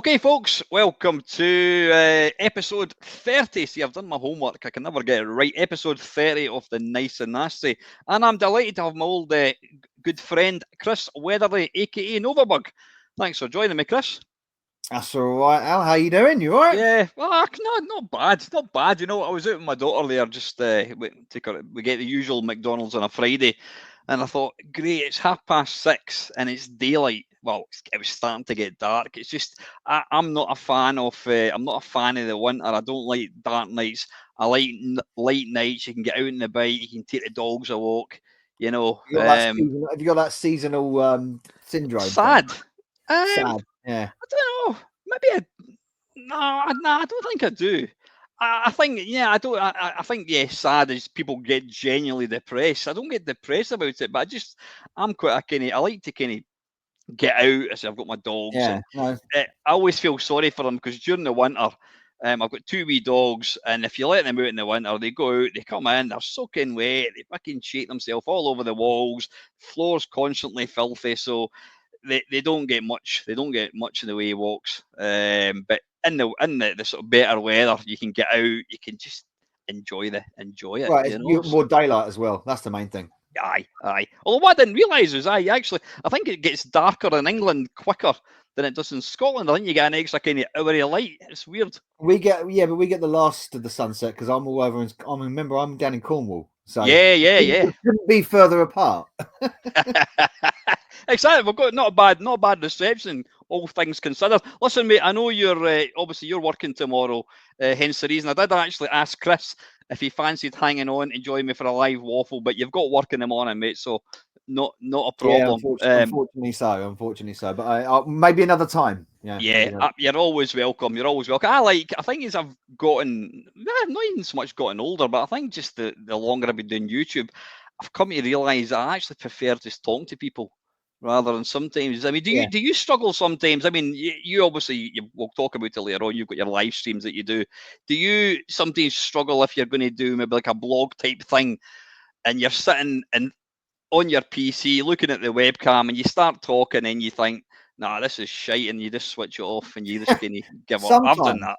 Okay, folks, welcome to episode 30. See, I've done my homework. I can never get it right. Episode 30 of the Nice and Nasty. And I'm delighted to have my old good friend, Chris Weatherley, a.k.a. Novabug. Thanks for joining me, Chris. That's all right, Al. How you doing? You all right? Yeah, well, no, not bad. Not bad. You know, I was out with my daughter there, just we get the usual McDonald's on a Friday. And I thought, great, it's 6:30 and it's daylight. Well, it was starting to get dark. It's just I'm not a fan of the winter. I don't like dark nights. I like light nights. You can get out in the bike. You can take the dogs a walk. You know, Have you got that seasonal syndrome? Sad. Sad. Yeah. I don't know. Maybe no, I don't think I do. I think, yeah, I don't. I think, yeah, sad is people get genuinely depressed. I don't get depressed about it, but I'm quite a kind of. I like to kind of get out. I say I've got my dogs, Yeah. and I always feel sorry for them because during the winter, I've got two wee dogs, and if you let them out in the winter, they go out, they come in, they're soaking wet, they fucking shake themselves all over the walls, floor's constantly filthy, so they don't get much. They don't get much in the way of walks. But in the sort of better weather, you can get out. You can just enjoy it. Right. You know? You're more daylight as well. That's the main thing. Aye. Although what I didn't realise is I think it gets darker in England quicker than it does in Scotland. I think you get an extra kind of hour of light. It's weird. But we get the last of the sunset because I'm all over. Remember, I'm down in Cornwall. So yeah. It couldn't be further apart. Exactly. We've got not a bad reception, all things considered. Listen, mate, I know you're obviously you're working tomorrow, hence the reason I did actually ask Chris if he fancied hanging on to join me for a live waffle, but you've got work in the morning, mate, so not a problem. Yeah, unfortunately so. But I maybe another time. Yeah, you're always welcome. You're always welcome. I think as I've gotten, not even so much gotten older, but I think just the longer I've been doing YouTube, I've come to realise I actually prefer just talking to people rather than sometimes. I mean, do you struggle sometimes? I mean, you obviously we'll talk about it later on. You've got your live streams that you do. Do you sometimes struggle if you're going to do maybe like a blog type thing, and you're sitting and on your PC looking at the webcam, and you start talking, and you think, nah, this is shite, and you just switch it off and you just kind of give up. I've done that.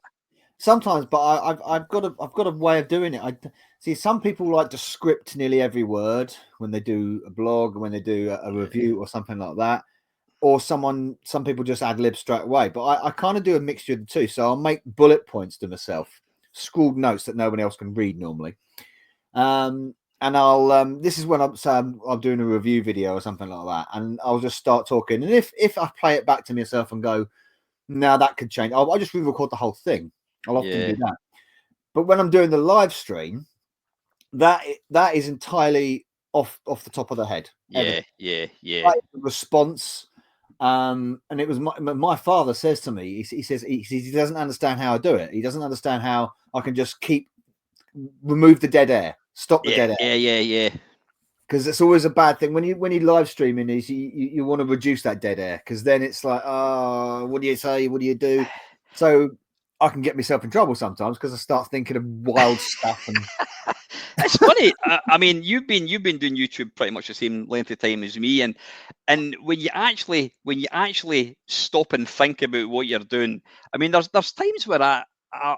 Sometimes, but I've got a way of doing it. I see some people like to script nearly every word when they do a blog, when they do a review or something like that, or some people just ad lib straight away. But I kind of do a mixture of the two. So I'll make bullet points to myself, scrawled notes that no one else can read normally. And I'll this is when I'm doing a review video or something like that, and I'll just start talking. And if I play it back to myself and go, now that could change, I'll just re-record the whole thing. I'll often do that. But when I'm doing the live stream, that is entirely off the top of the head. Yeah. Like the response. And it was my father says to me, he says he doesn't understand how I do it. He doesn't understand how I can just remove the dead air, stop the dead air. Yeah. Because it's always a bad thing when you live streaming is you want to reduce that dead air, because then it's like, oh, what do you say? What do you do? So I can get myself in trouble sometimes because I start thinking of wild stuff. And it's funny. I mean, you've been doing YouTube pretty much the same length of time as me, and when you actually stop and think about what you're doing, I mean, there's times where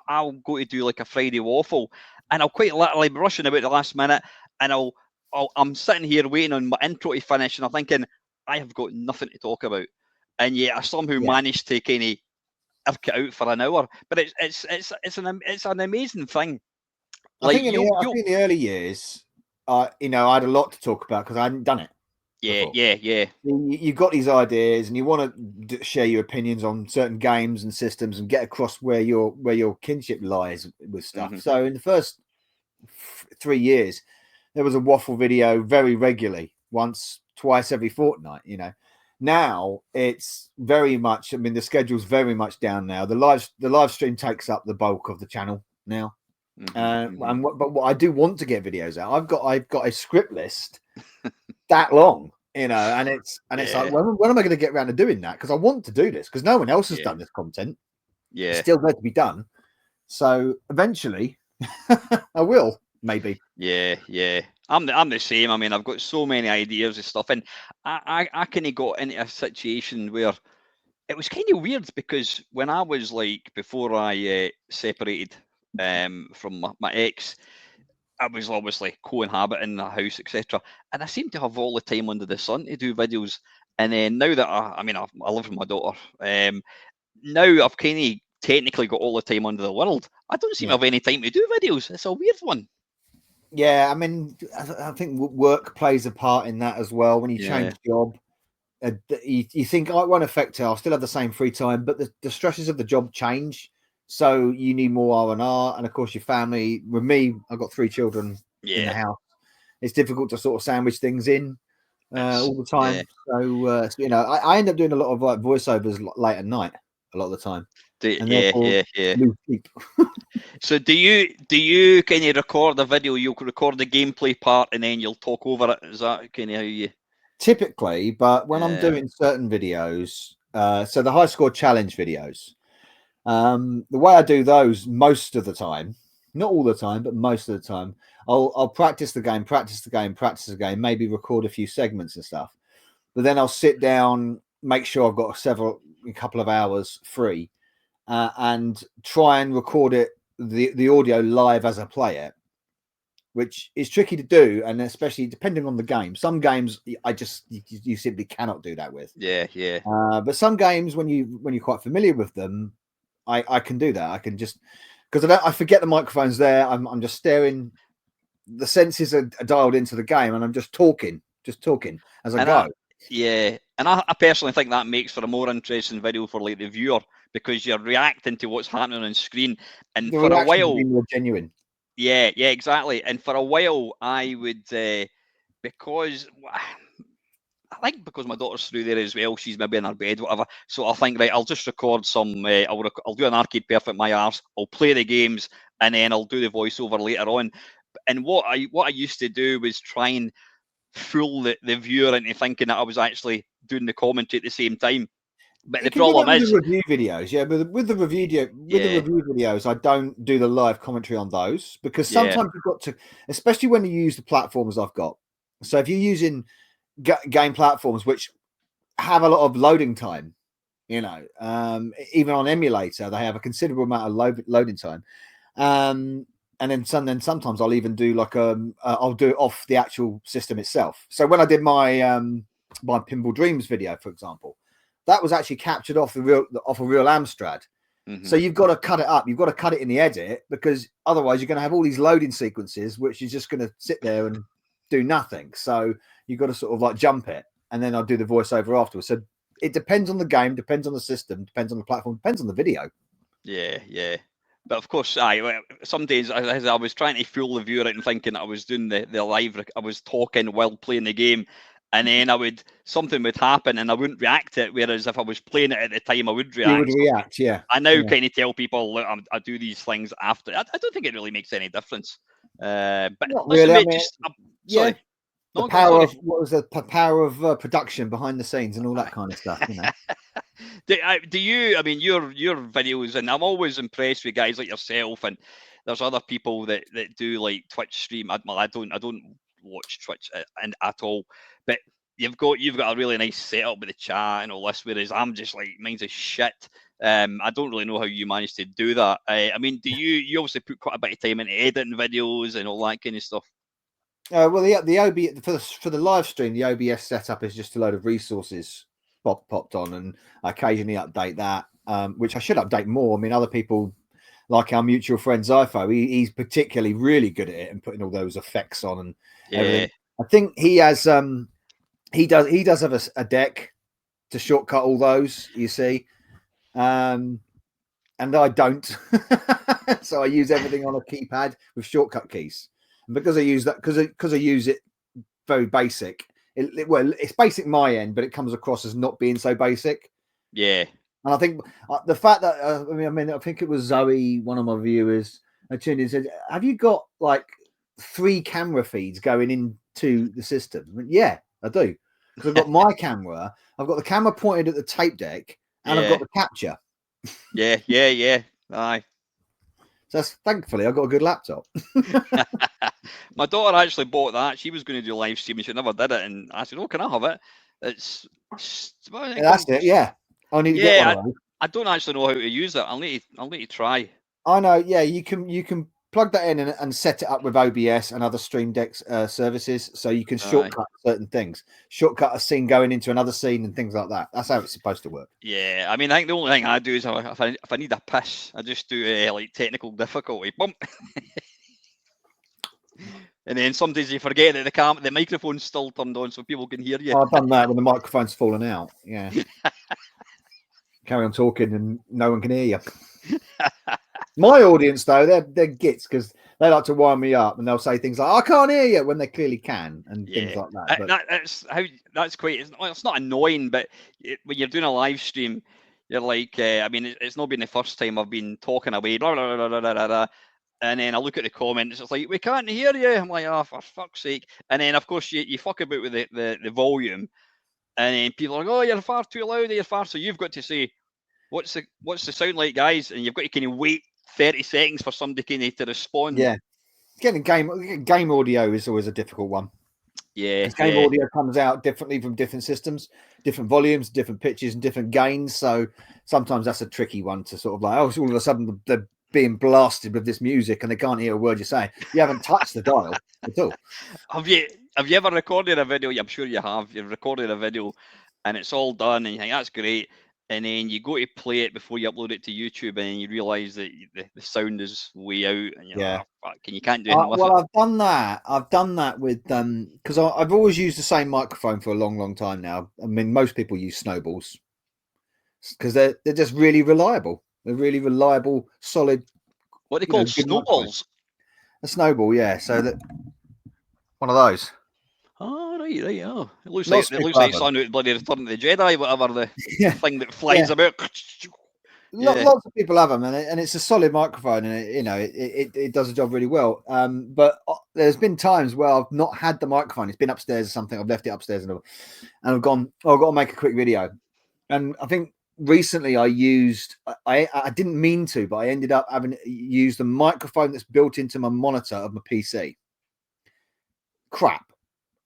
I'll go to do like a Friday waffle, and I'll quite literally be rushing about the last minute, and I'm sitting here waiting on my intro to finish, and I'm thinking I have got nothing to talk about, and yet I somehow managed to kind of irk it out for an hour. But it's an amazing thing. Like, I think in the early years, I had a lot to talk about because I hadn't done it. Yeah. You got these ideas, and you want to share your opinions on certain games and systems, and get across where your kinship lies with stuff. Mm-hmm. So in the first 3 years, there was a waffle video very regularly, twice every fortnight. Now it's very much. I mean, the schedule's very much down now. The live stream takes up the bulk of the channel now. Mm-hmm. But what I do want to get videos out. I've got a script list that long, and it's like, when am I going to get around to doing that? Because I want to do this because no one else has done this content. Yeah, it's still there to be done. So eventually, I will maybe. Yeah. I'm the same. I mean, I've got so many ideas and stuff, and I kind of got into a situation where it was kind of weird because when I was like, before I separated from my ex, I was obviously co-inhabiting the house, etc. And I seem to have all the time under the sun to do videos. And then now that I live with my daughter, now I've kind of technically got all the time under the world. I don't seem to have any time to do videos. It's a weird one. Yeah, I mean, I think work plays a part in that as well. When you change job, you think, oh, it won't affect it. I'll still have the same free time, but the stresses of the job change. So you need more R&R, and of course your family. With me, I've got 3 children in the house. It's difficult to sort of sandwich things in all the time. So you know, I end up doing a lot of like voiceovers late at night a lot of the time. Lose sleep. So do you kind of record the video? You'll record the gameplay part and then you'll talk over it. Is that kind of how you? Typically, but when I'm doing certain videos, so the high score challenge videos, the way I do those most of the time, not all the time, but most of the time, I'll practice the game, maybe record a few segments and stuff. But then I'll sit down, make sure I've got a couple of hours free, and try and record it, the audio live as I play it, which is tricky to do, and especially depending on the game. Some games you simply cannot do that with. But some games, when you're quite familiar with them, I can do that. I can just, because I forget the microphone's there. I'm just staring. The senses are dialed into the game, and I'm just talking as I go. And I personally think that makes for a more interesting video for like the viewer, because you're reacting to what's happening on screen. And the for a while, be more genuine. Yeah, exactly. And for a while, I would because I think because my daughter's through there as well, she's maybe in her bed, whatever. So I'll think, right, I'll just record some. I'll do an Arcade Perfect my arse. I'll play the games, and then I'll do the voiceover later on. And what I used to do was try and fool the viewer into thinking that I was actually doing the commentary at the same time. But the problem is the review videos, with the review videos, I don't do the live commentary on those, because sometimes you've got to, especially when you use the platforms I've got. So if you're using game platforms which have a lot of loading time, you know, even on emulator, they have a considerable amount of loading time. And then sometimes I'll even do like I'll do it off the actual system itself. So when I did my my Pinball Dreams video, for example, that was actually captured off a real Amstrad. So you've got to cut it up. You've got to cut it in the edit, because otherwise you're going to have all these loading sequences, which is just going to sit there and do nothing. So you've got to sort of like jump it, and then I'll do the voiceover afterwards. So it depends on the game, depends on the system, depends on the platform, depends on the video. But of course, some days I was trying to fool the viewer and thinking I was doing the live. I was talking while playing the game, and then something would happen and I wouldn't react to it. Whereas if I was playing it at the time, I would react. You would react, yeah. I now kind of tell people, look, I do these things after. I don't think it really makes any difference. But not really. Sorry. The power of power of production behind the scenes and all that kind of stuff, you know. Do you? I mean, your videos, and I'm always impressed with guys like yourself, and there's other people that do like Twitch stream. I don't watch Twitch at all, but you've got a really nice setup with the chat and all this, whereas I'm just like, mine's a shit. I don't really know how you manage to do that. I mean, do you obviously put quite a bit of time into editing videos and all that kind of stuff? Well, the OBS for the live stream, the OBS setup is just a load of resources popped on, and I occasionally update that, which I should update more. I mean, other people, like our mutual friend Zypho, he's particularly really good at it and putting all those effects on and everything. I think he has he does have a deck to shortcut all those, you see, and I don't. So I use everything on a keypad with shortcut keys. And because I use that, because I use it very basic, it's basic my end, but it comes across as not being so basic. Yeah. And I think the fact that I think it was Zoe, one of my viewers, I tuned in and said, "Have you got like 3 camera feeds going into the system?" I went, yeah, I do. Because I've got my camera, I've got the camera pointed at the tape deck, and I've got the capture. Yeah. Aye. So thankfully I've got a good laptop. My daughter actually bought that. She was going to do live streaming. She never did it, and I said, "Oh, can I have it?" That's it. Yeah, I need to get one of those. I don't actually know how to use it. I'll need to try. I know. Yeah, you can plug that in and set it up with OBS and other Stream Deck services, so you can shortcut certain things, shortcut a scene going into another scene and things like that. That's how it's supposed to work. Yeah, I mean, I think the only thing I do is if I need a piss, I just do like technical difficulty, bump. And then sometimes you forget that the microphone's still turned on so people can hear you. I've done that when the microphone's fallen out. Yeah. Carry on talking and no one can hear you. My audience, though, they're gits because they like to wind me up and they'll say things like, I can't hear you, when they clearly can, and things like that. But that's quite, it's not annoying, but when you're doing a live stream, you're like, I mean, it's not been the first time I've been talking away, blah, blah, blah, blah, blah, blah, blah. And then I look at the comments, it's like, we can't hear you. I'm like, oh, for fuck's sake. And then, of course, you fuck about with the volume. And then people are like, oh, you're far too loud, you're far. So you've got to say, what's the sound like, guys? And you've got to kind of wait 30 seconds for somebody kind of to respond. Yeah. Getting game audio is always a difficult one. Yeah. Game audio comes out differently from different systems, different volumes, different pitches, and different gains. So sometimes that's a tricky one to sort of like, oh, all of a sudden they're being blasted with this music and they can't hear a word you're saying. You haven't touched the dial at all. Have you ever recorded a video? I'm sure you have. You've recorded a video and it's all done and you think that's great. And then you go to play it before you upload it to YouTube and you realise that the sound is way out and you're like, oh, fuck, and you can't do anything with it. Well, I've done that with because I've always used the same microphone for a long time now. I mean, most people use snowballs because they're just really reliable. They're really reliable, solid. What do they call snowballs? A snowball, yeah. So that one of those. Oh, right. Oh, it looks like something out bloody Return of the Jedi, whatever the thing that flies about. Lots of people have them, and it's a solid microphone, and it does the job really well. But there's been times where I've not had the microphone; it's been upstairs or something. I've left it upstairs, and I've gone, oh, I've got to make a quick video. And I think recently I didn't mean to, but I ended up having used the microphone that's built into my monitor of my PC. Crap.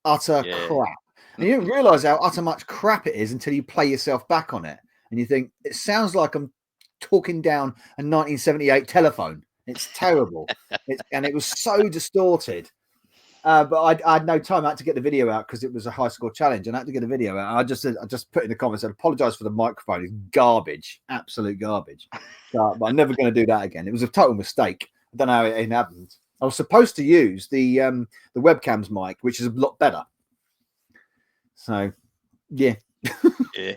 Utter crap. And you don't realize how utter much crap it is until you play yourself back on it and you think it sounds like I'm talking down a 1978 telephone. It's terrible. And it was so distorted. But I had no time. I had to get the video out because it was a high score challenge and I had to get the video out. I just put in the comments and apologize for the microphone. It's garbage, absolute garbage. But I'm never going to do that again. It was a total mistake. I don't know how it happened. I was supposed to use the webcam's mic, which is a lot better. So, yeah. Yeah.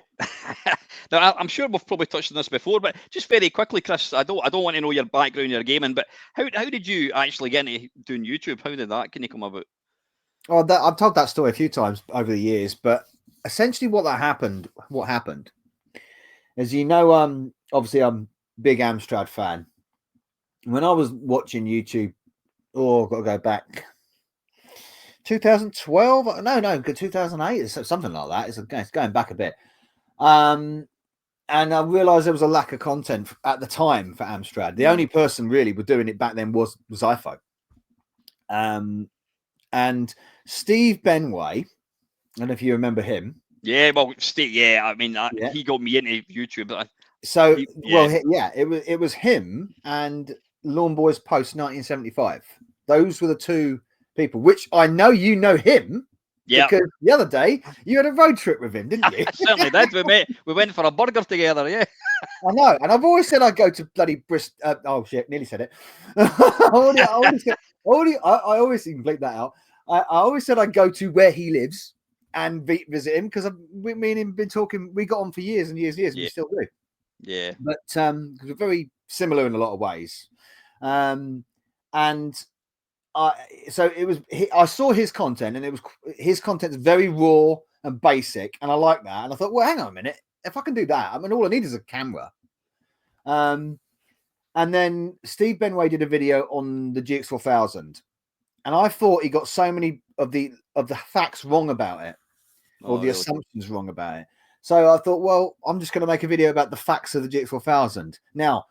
Now, I'm sure we've probably touched on this before, but just very quickly, Chris, I don't want to know your background, your gaming, but how did you actually get into doing YouTube? How did that can you come about? Oh, I've told that story a few times over the years, but essentially what happened, as you know, obviously I'm a big Amstrad fan. When I was watching YouTube, I've got to go back 2012. No, 2008. Something like that. It's going back a bit. And I realized there was a lack of content at the time for Amstrad. The only person really were doing it back then was iPhone. And Steve Benway, I don't know if you remember him. Yeah, well, Steve. Yeah, I mean, he got me into YouTube. It was him and Lawn Boys Post 1975. Those were the two people, which I know you know him. Yeah. Because the other day you had a road trip with him, didn't you? I certainly did. We went for a burger together. Yeah. I know, and I've always said I'd go to bloody Bristol. Oh shit, nearly said it. I always even bleep that out. I always said I'd go to where he lives and visit him because me and him been talking. We got on for years and years and years. And we still do. Yeah. But we're very similar in a lot of ways. So it was. I saw his content, and his content is very raw and basic, and I like that. And I thought, well, hang on a minute. If I can do that, I mean, all I need is a camera. And then Steve Benway did a video on the GX4000, and I thought he got so many of the facts wrong about it, or the assumptions wrong about it. So I thought, well, I'm just going to make a video about the facts of the GX4000. Now,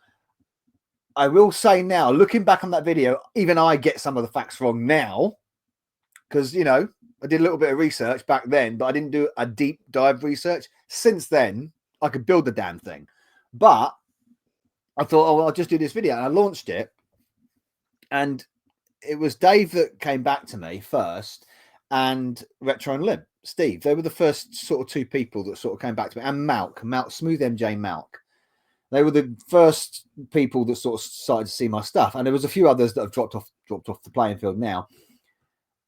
I will say now, looking back on that video, even I get some of the facts wrong now, because, you know, I did a little bit of research back then, but I didn't do a deep dive research. Since then, build the damn thing. But I thought, oh, well, I'll just do this video, and I launched it, and it was Dave that came back to me first, and Retro and Lim, Steve. They were the first sort of two people that sort of came back to me, and Malk, Smooth MJ Malk. They were the first people that sort of started to see my stuff, and there was a few others that have dropped off the playing field now.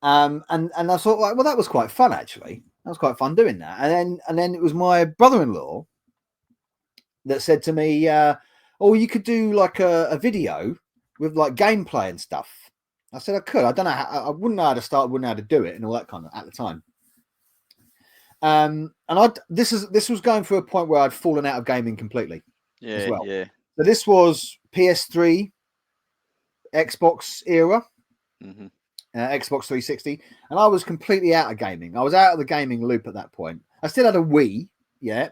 And I thought, like, well, that was quite fun actually. That was quite fun doing that. And then it was my brother-in-law that said to me, "Oh, you could do like a video with like gameplay and stuff." I said I could. I don't know. I wouldn't know how to start. Wouldn't know how to do it, and all that kind of at the time. And this was going through a point where I'd fallen out of gaming completely. Yeah, as well. yeah. So this was PS3, Xbox era, Xbox 360, and I was completely out of gaming. I was out of the gaming loop at that point. I still had a Wii, yeah,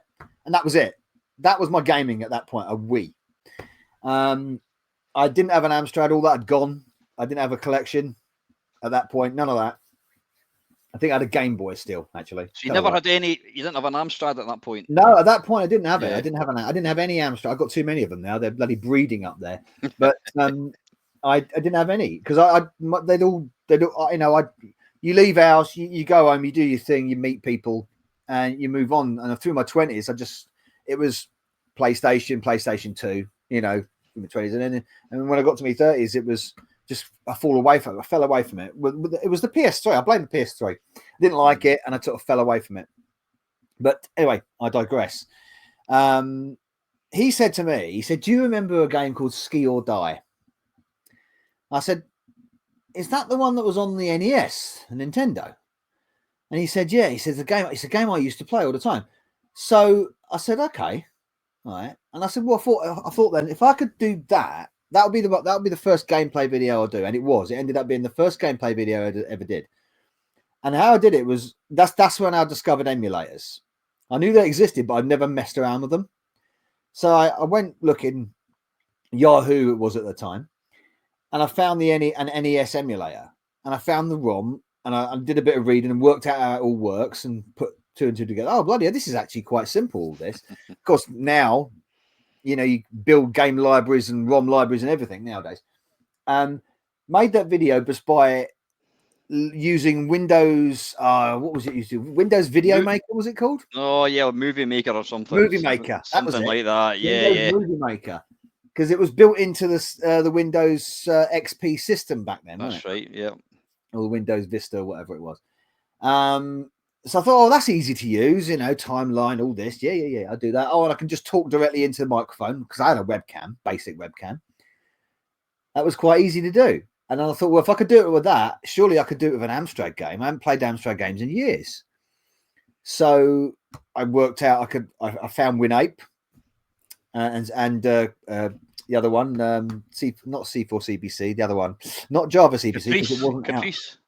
and that was it. That was my gaming at that point, a Wii. I didn't have an Amstrad. All that had gone. I didn't have a collection at that point. None of that. I think I had a Game Boy still, actually. So you never had any. You didn't have an Amstrad at that point. No, at that point I didn't have it. I didn't have any Amstrad. I've got too many of them now. They're bloody breeding up there. But I didn't have any because they'd all you know, you leave house, you go home, you do your thing, you meet people, and you move on. And through my 20s, it was PlayStation 2, you know, in my 20s, and when I got to my 30s, it was just I fell away from it. It was the PS3. I blame the PS3. I didn't like it, and I sort of fell away from it. But anyway, I digress. He said to me, "Do you remember a game called Ski or Die?" I said, "Is that the one that was on the NES, the Nintendo?" And he said, "Yeah." He says it's a game I used to play all the time. So I said, "Okay, all right." And I said, "Well, I thought then if I could do that, that would be the first gameplay video I'll do." And it was. It ended up being the first gameplay video I ever did. And how I did it was that's when I discovered emulators. I knew they existed, but I'd never messed around with them. So I went looking, Yahoo it was at the time, and I found an NES emulator, and I found the ROM, and I did a bit of reading and worked out how it all works and put two and two together. Oh, bloody hell, this is actually quite simple, all this. Of course, now, you know, you build game libraries and ROM libraries and everything nowadays. Made that video just by using Windows. What was it used to? Windows Video Maker, was it called? Oh yeah, Movie Maker or something. Movie Maker, something like that. Yeah, Windows yeah. Movie Maker, because it was built into the Windows XP system back then. That's right. Yeah. Or the Windows Vista, or whatever it was. So I thought, oh, that's easy to use, you know, timeline, all this. Yeah, I'll do that. Oh, and I can just talk directly into the microphone because I had a webcam, basic webcam. That was quite easy to do. And then I thought, well, if I could do it with that, surely I could do it with an Amstrad game. I haven't played Amstrad games in years. So I worked out I found WinApe and the other one, not C4 CBC, the other one, not Java CBC, because it wasn't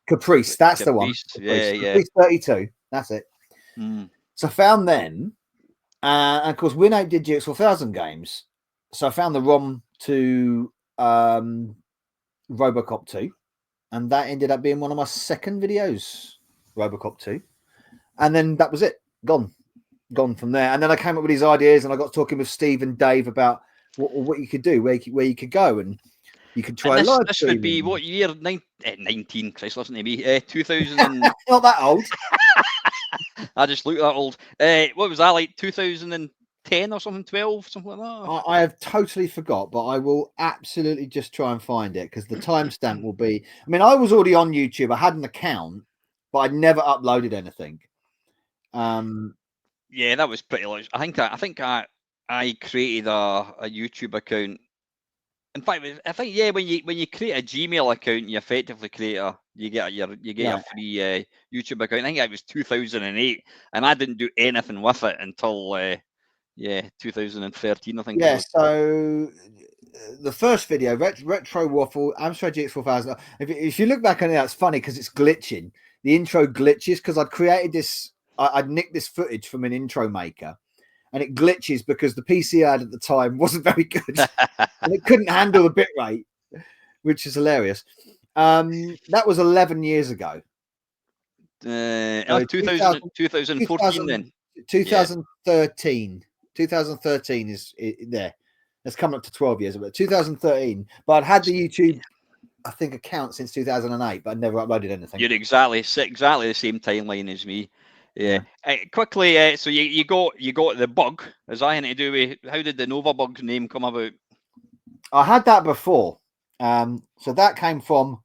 Caprice, that's the one. Yeah, Caprice 32, that's it. So I found them, and of course WinApe did GX4000 games. So I found the ROM to Robocop 2, and that ended up being one of my second videos, Robocop 2, and then that was it, gone from there. And then I came up with these ideas, and I got talking with Steve and Dave about what you could do, where you could go, and you could try live. This would be what year? 19. Christ, listen to me. 2000. Not that old. I just look that old. What was that, like 2010 or something? 12, something like that. I have totally forgot, but I will absolutely just try and find it, because the timestamp will be. I mean, I was already on YouTube. I had an account, but I'd never uploaded anything. Yeah, that was pretty large. I think I created a YouTube account. In fact, I think when you create a Gmail account, you effectively you get a free YouTube account. I think it was 2008, and I didn't do anything with it until 2013. I think. Yeah. So the first video, Retro Waffle, Amstrad GX4000. If you look back on it, it's funny because it's glitching. The intro glitches because I'd created this. I'd nicked this footage from an intro maker, and it glitches because the PC I had at the time wasn't very good, and it couldn't handle the bit rate, which is hilarious. That was 11 years ago. 2014 then. 2013. 2013 is there. It's coming up to 12 years, but 2013. But I'd had the YouTube, I think, account since 2008, but I never uploaded anything. You're exactly the same timeline as me. Yeah. Quickly, so you got the bug. Is that anything to do with how did the Novabug name come about? I had that before. So that came from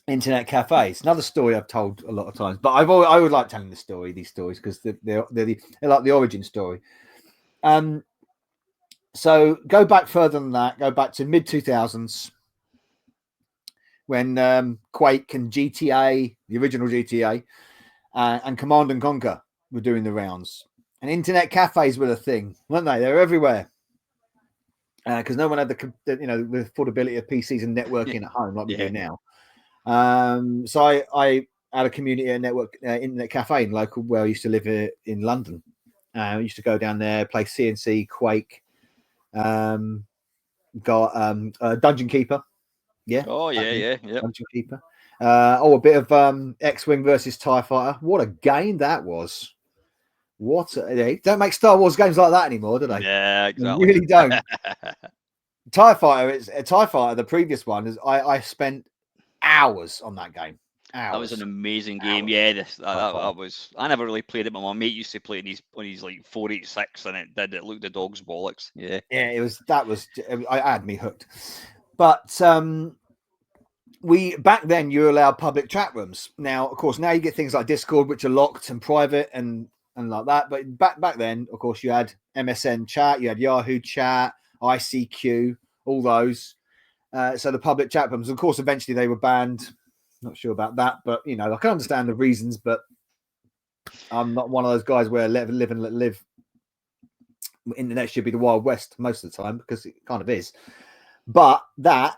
internet cafes. Another story I've told a lot of times, but I would like telling these stories because they're like the origin story. So go back further than that. Go back to mid 2000s when Quake and GTA, the original GTA, and Command and Conquer were doing the rounds, and internet cafes were the thing, weren't they? They were everywhere because no one had the affordability of PCs and networking at home like we do now. So I had a community network internet cafe in local where I used to live in London. I used to go down there, play CNC, Quake, got Dungeon Keeper. Yeah. Oh yeah. Dungeon Keeper. A bit of X-Wing versus TIE Fighter. What a game that was. They don't make Star Wars games like that anymore, do they? Yeah, exactly. They really don't. TIE Fighter is a TIE Fighter. The previous one is I spent hours on that game. Hours. That was an amazing game. Yeah, that was. I never really played it, but my mate used to play it when he's like 486, and it looked the dog's bollocks. Yeah. Yeah, I had me hooked. But back then you allowed public chat rooms. Now, of course, now you get things like Discord, which are locked and private and like that. But back then, of course, you had MSN chat, you had Yahoo chat, ICQ, all those. So the public chat rooms, of course, eventually they were banned. Not sure about that, but I can understand the reasons. But I'm not one of those guys where live and let live. Internet should be the Wild West most of the time because it kind of is. But that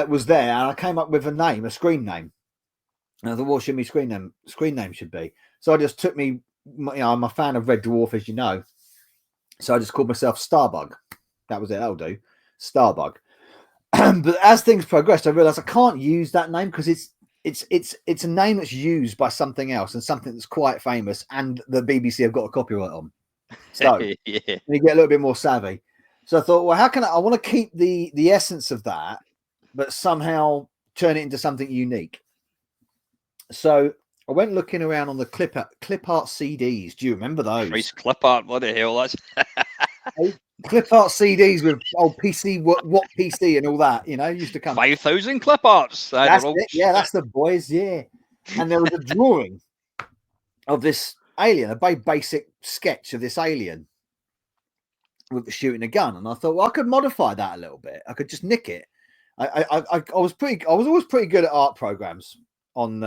was there, and I came up with a screen name. And I thought, what should my screen name should be? So I just took I'm a fan of Red Dwarf, as you know. So I just called myself Starbug. That was it. That'll do. Starbug. But as things progressed, I realized I can't use that name because it's a name that's used by something else and something that's quite famous, and the BBC have got a copyright on. So you get a little bit more savvy. So I thought, well, how can I want to keep the essence of that, but somehow turn it into something unique. So I went looking around on the clip art CDs. Do you remember those? Christ, clip art, what the hell? That's clip art CDs with old PC, what PC and all that. Used to come 5,000 clip arts. That's it. Yeah, that's the boys. Yeah, and there was a drawing of this alien, a very basic sketch of this alien with shooting a gun, and I thought, well, I could modify that a little bit. I could just nick it. I was always pretty good at art programs on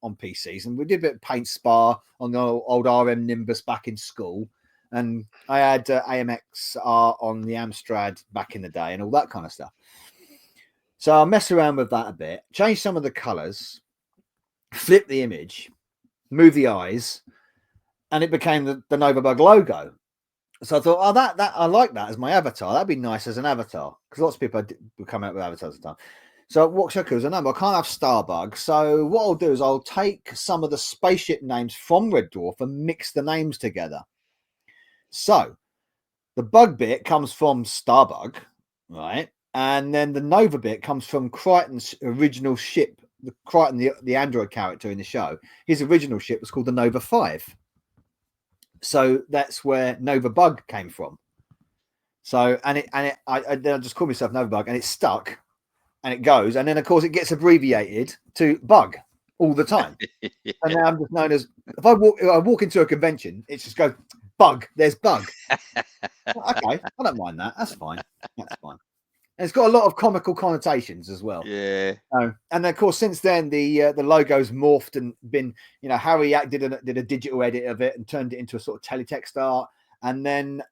PCs, and we did a bit of Paint Spa on the old RM Nimbus back in school, and I had AMX art on the Amstrad back in the day, and all that kind of stuff. So I mess around with that a bit, change some of the colors, flip the image, move the eyes, and it became the Novabug logo. So I thought, oh, that I like that as my avatar. That'd be nice as an avatar because lots of people would come out with avatars at the time. So what should I do? I can't have Starbug. So what I'll do is I'll take some of the spaceship names from Red Dwarf and mix the names together. So the bug bit comes from Starbug, right? And then the Nova bit comes from Crichton's original ship. Crichton, the android character in the show, his original ship was called the Nova 5. So that's where Novabug came from. So I just called myself Novabug, and it stuck, and it goes, and then of course it gets abbreviated to Bug all the time. And now I'm just known as, if I walk into a convention, it just goes Bug. There's Bug. Okay, I don't mind that. That's fine. That's fine. And it's got a lot of comical connotations as well. Yeah. And of course, since then the logo's morphed and been, Harry did a digital edit of it and turned it into a sort of teletext art. And then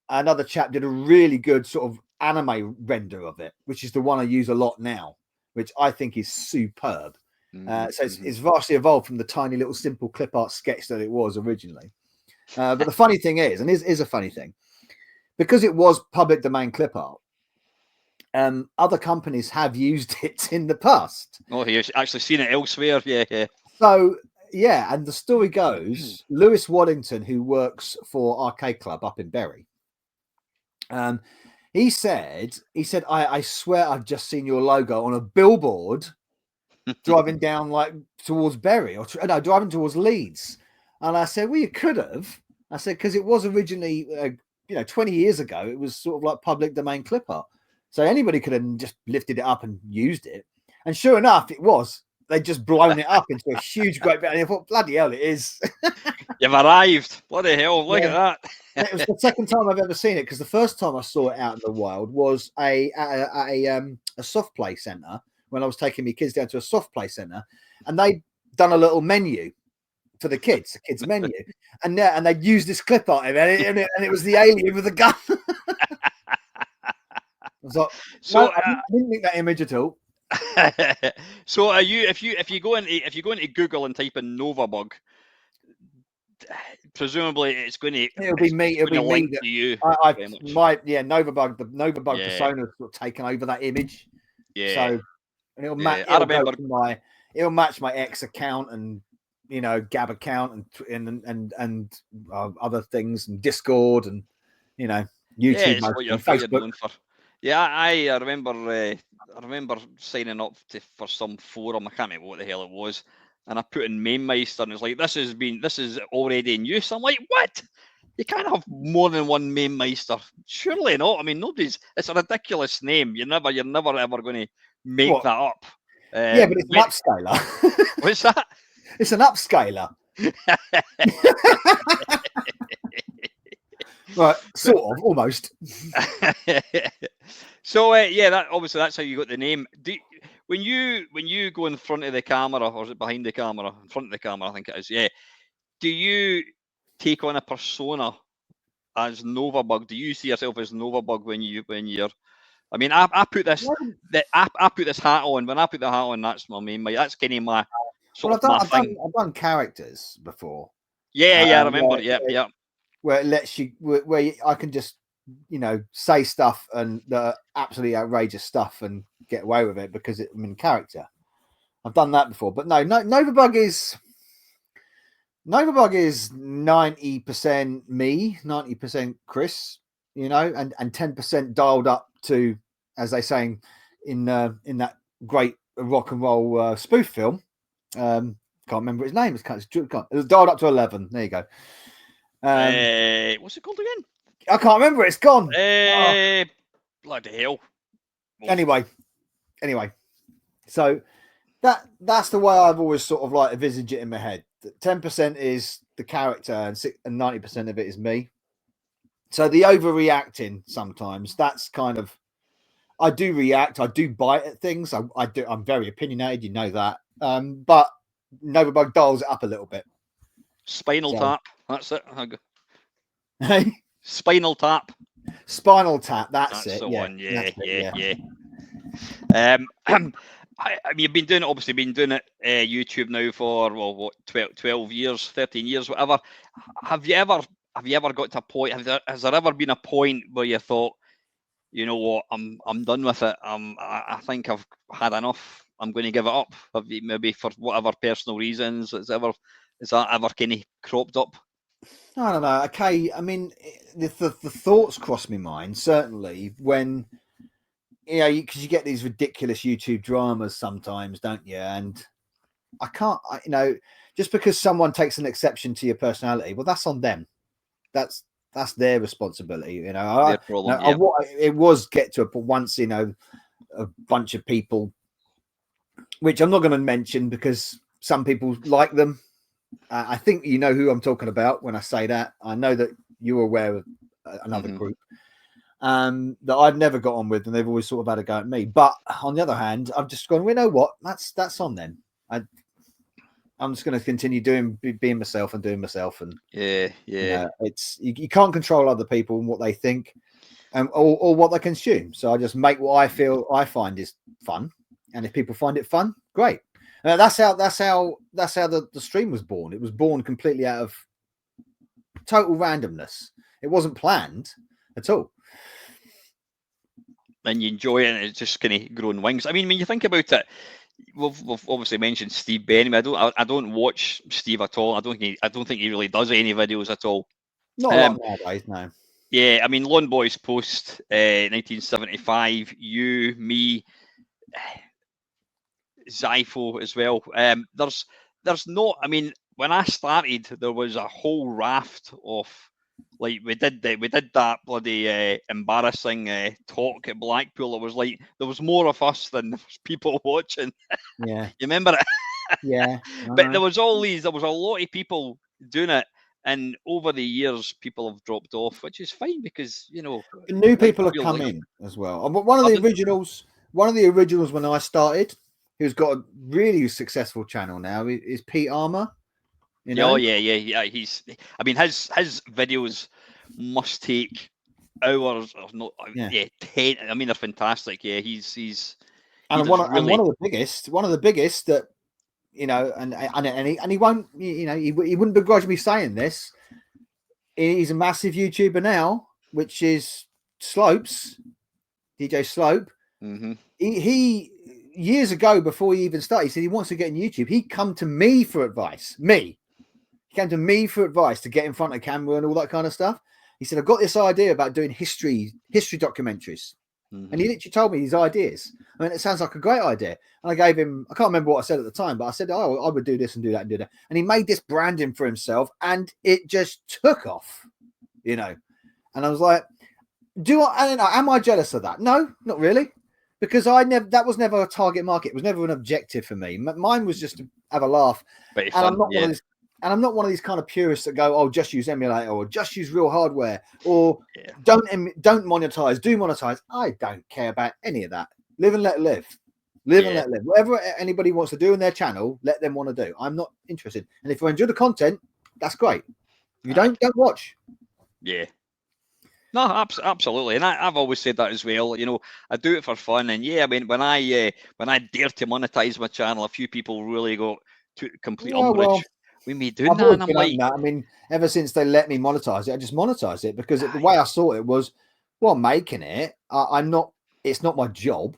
another chap did a really good sort of anime render of it, which is the one I use a lot now, which I think is superb. So it's vastly evolved from the tiny little simple clip art sketch that it was originally. But the funny thing is, and is a funny thing, because it was public domain clip art, other companies have used it in the past. Oh, you've actually seen it elsewhere. Yeah. So Yeah, and the story goes, Lewis Waddington, who works for Arcade Club up in Bury, he said, I swear I've just seen your logo on a billboard driving down like towards Bury, or no, driving towards Leeds. And I said, well, you could have. I said, because it was originally, 20 years ago, it was sort of like public domain clip art. So anybody could have just lifted it up and used it. And sure enough, it was. They'd just blown it up into a huge, great bit. And I thought, bloody hell, it is. You've arrived. Bloody hell, look at that. It was the second time I've ever seen it, because the first time I saw it out in the wild was a soft play centre, when I was taking my kids down to a soft play centre, and they'd done a little menu for the kids menu, and they'd used this clip art, and it was the alien with the gun. I was like, so I didn't think that image at all. So are you, if you go into Google and type in Novabug, presumably it'll be me to you. Novabug, the Novabug persona has sort of taken over that image. Yeah. So and it'll match. It'll match my X account and Gab account and other things, and Discord and YouTube, and Facebook. Yeah, I remember signing up for some forum. I can't remember what the hell it was, and I put in MainMeister, and it's like, this is already in use. I'm like, what? You can't have more than one MainMeister. Surely not. I mean, it's a ridiculous name. You're never ever going to make that up. Yeah, but it's an upscaler. What's that? It's an upscaler. Right, sort of, almost. So that's how you got the name. When you go in front of the camera, or is it behind the camera? In front of the camera, I think it is. Yeah. Do you take on a persona as Novabug? Do you see yourself as Novabug when you're? I mean, I put this hat on. When I put the hat on, that's my main. That's kind of my. I've done characters before. Yeah, I remember. Yeah. Where it lets you, where I can just, say stuff and absolutely outrageous stuff and get away with it because I'm in character. I've done that before, but no, Novabug is 90% me, 90% Chris, and 10% dialed up to, as they saying in that great rock and roll spoof film. Can't remember his name. It was dialed up to 11. There you go. What's it called again? I can't remember. It's gone. Bloody hell. Anyway, so that's the way I've always sort of like envisaged it in my head. 10% is the character and 90% of it is me. So the overreacting sometimes, that's kind of, I do react. I do bite at things. I do. I'm very opinionated. You know that. But Novabug dials it up a little bit. Spinal Tap. That's it. Hey. Spinal Tap. That's it. The one. Yeah. You've been doing it, YouTube now for 12 years, 13 years, whatever. Have you ever got to a point? Has there ever been a point where you thought, you know what, I'm done with it. I think I've had enough. I'm going to give it up. Have you, maybe for whatever personal reasons? Has that ever kind of cropped up? I don't know. Okay, I mean, the thoughts cross my mind certainly when because you get these ridiculous YouTube dramas sometimes, don't you? And I can't, just because someone takes an exception to your personality, well, that's on them. That's their responsibility. Their problem. It was get to a point once, a bunch of people, which I'm not going to mention because some people like them. I think you know who I'm talking about when I say that. I know that you're aware of another group that I've never got on with, and they've always sort of had a go at me. But on the other hand, I've just gone, you know what? That's on them. I'm just going to continue being myself and doing myself. And it's you can't control other people and what they think, or what they consume. So I just make what I find is fun, and if people find it fun, great. That's how the stream was born. It was born completely out of total randomness. It wasn't planned at all. And you enjoy it, and it's just kind of growing wings. I mean, when you think about it, we've obviously mentioned Steve Benjamin. I don't watch Steve at all. I don't think he really does any videos at all. Not a lot nowadays, no. Yeah, I mean, Lone Boys post 1975. You, me, Zypho as well. There's not. I mean, when I started, there was a whole raft of, like, we did that bloody embarrassing talk at Blackpool. It was like there was more of us than there was people watching. Yeah, You remember it? yeah. But there was a lot of people doing it, and over the years, people have dropped off, which is fine because new people have come in as well. One of the originals when I started, who's got a really successful channel now, is Pete Armour. Oh yeah. He's. I mean, his videos must take hours of not. Yeah, 10. I mean, they're fantastic. Yeah, he's. And one of the biggest that, and he won't, he wouldn't begrudge me saying this. He's a massive YouTuber now, which is Slopes, DJ Slope. Mm-hmm. He years ago, before he even started, he said he wants to get in YouTube. He'd come to me for advice. He came to me for advice to get in front of camera and all that kind of stuff. He said, I've got this idea about doing history documentaries. Mm-hmm. And he literally told me these ideas. I mean, it sounds like a great idea. And I gave him, I can't remember what I said at the time, but I said, oh, I would do this and do that and do that. And he made this branding for himself and it just took off, And I was like, I don't know, am I jealous of that? No, not really. Because that was never a target market. It was never an objective for me. Mine was just to have a laugh. And I'm not one of these kind of purists that go, oh, just use emulator or just use real hardware or don't monetize, do monetize. I don't care about any of that. Live and let live. And let live. Whatever anybody wants to do in their channel, let them want to do. I'm not interested. And if you enjoy the content, that's great. If you don't watch. Yeah. No, absolutely, and I've always said that as well. I do it for fun, and I mean, when I dare to monetize my channel, a few people really got to complete umbrage. We may do that, and I'm like, I mean, ever since they let me monetize it, I just monetize it because the way I saw it was, well, making it, I'm not. It's not my job,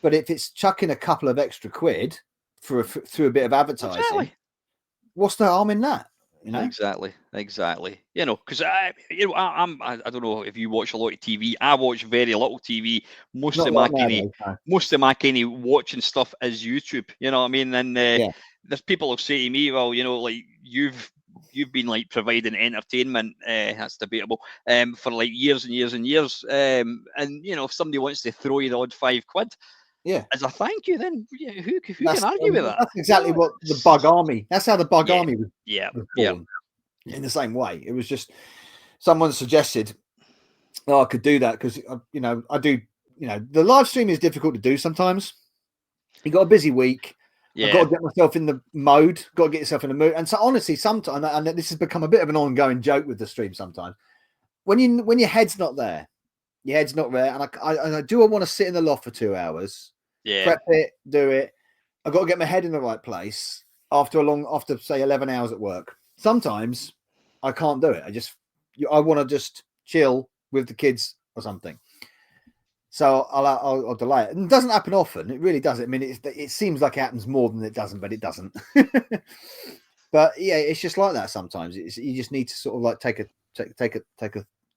but if it's chucking a couple of extra quid through a bit of advertising, what's the harm in that? Exactly. Because I don't know if you watch a lot of TV. I watch very little TV. Most of my kind of watching stuff is YouTube. You know what I mean? And there's people who say to me, well, like you've been like providing entertainment. That's debatable. For like years and years and years. And if somebody wants to throw you the odd £5. Yeah, as a thank you, then who can argue with that? That's exactly what the Bug Army. That's how the Bug Army was born. In the same way, it was just someone suggested, I could do that because I do. The live stream is difficult to do sometimes. You got a busy week. I've got to get myself in the mode. Got to get yourself in the mood. And so honestly, sometimes, and this has become a bit of an ongoing joke with the stream. Sometimes when your head's not there. Your head's not there, and I do want to sit in the loft for 2 hours, prep it, do it. I've got to get my head in the right place after say 11 hours at work. Sometimes I can't do it. I want to just chill with the kids or something. So I'll delay it. And it doesn't happen often. It really doesn't. I mean, it seems like it happens more than it doesn't, but it doesn't. But yeah, it's just like that sometimes. You just need to sort of like take a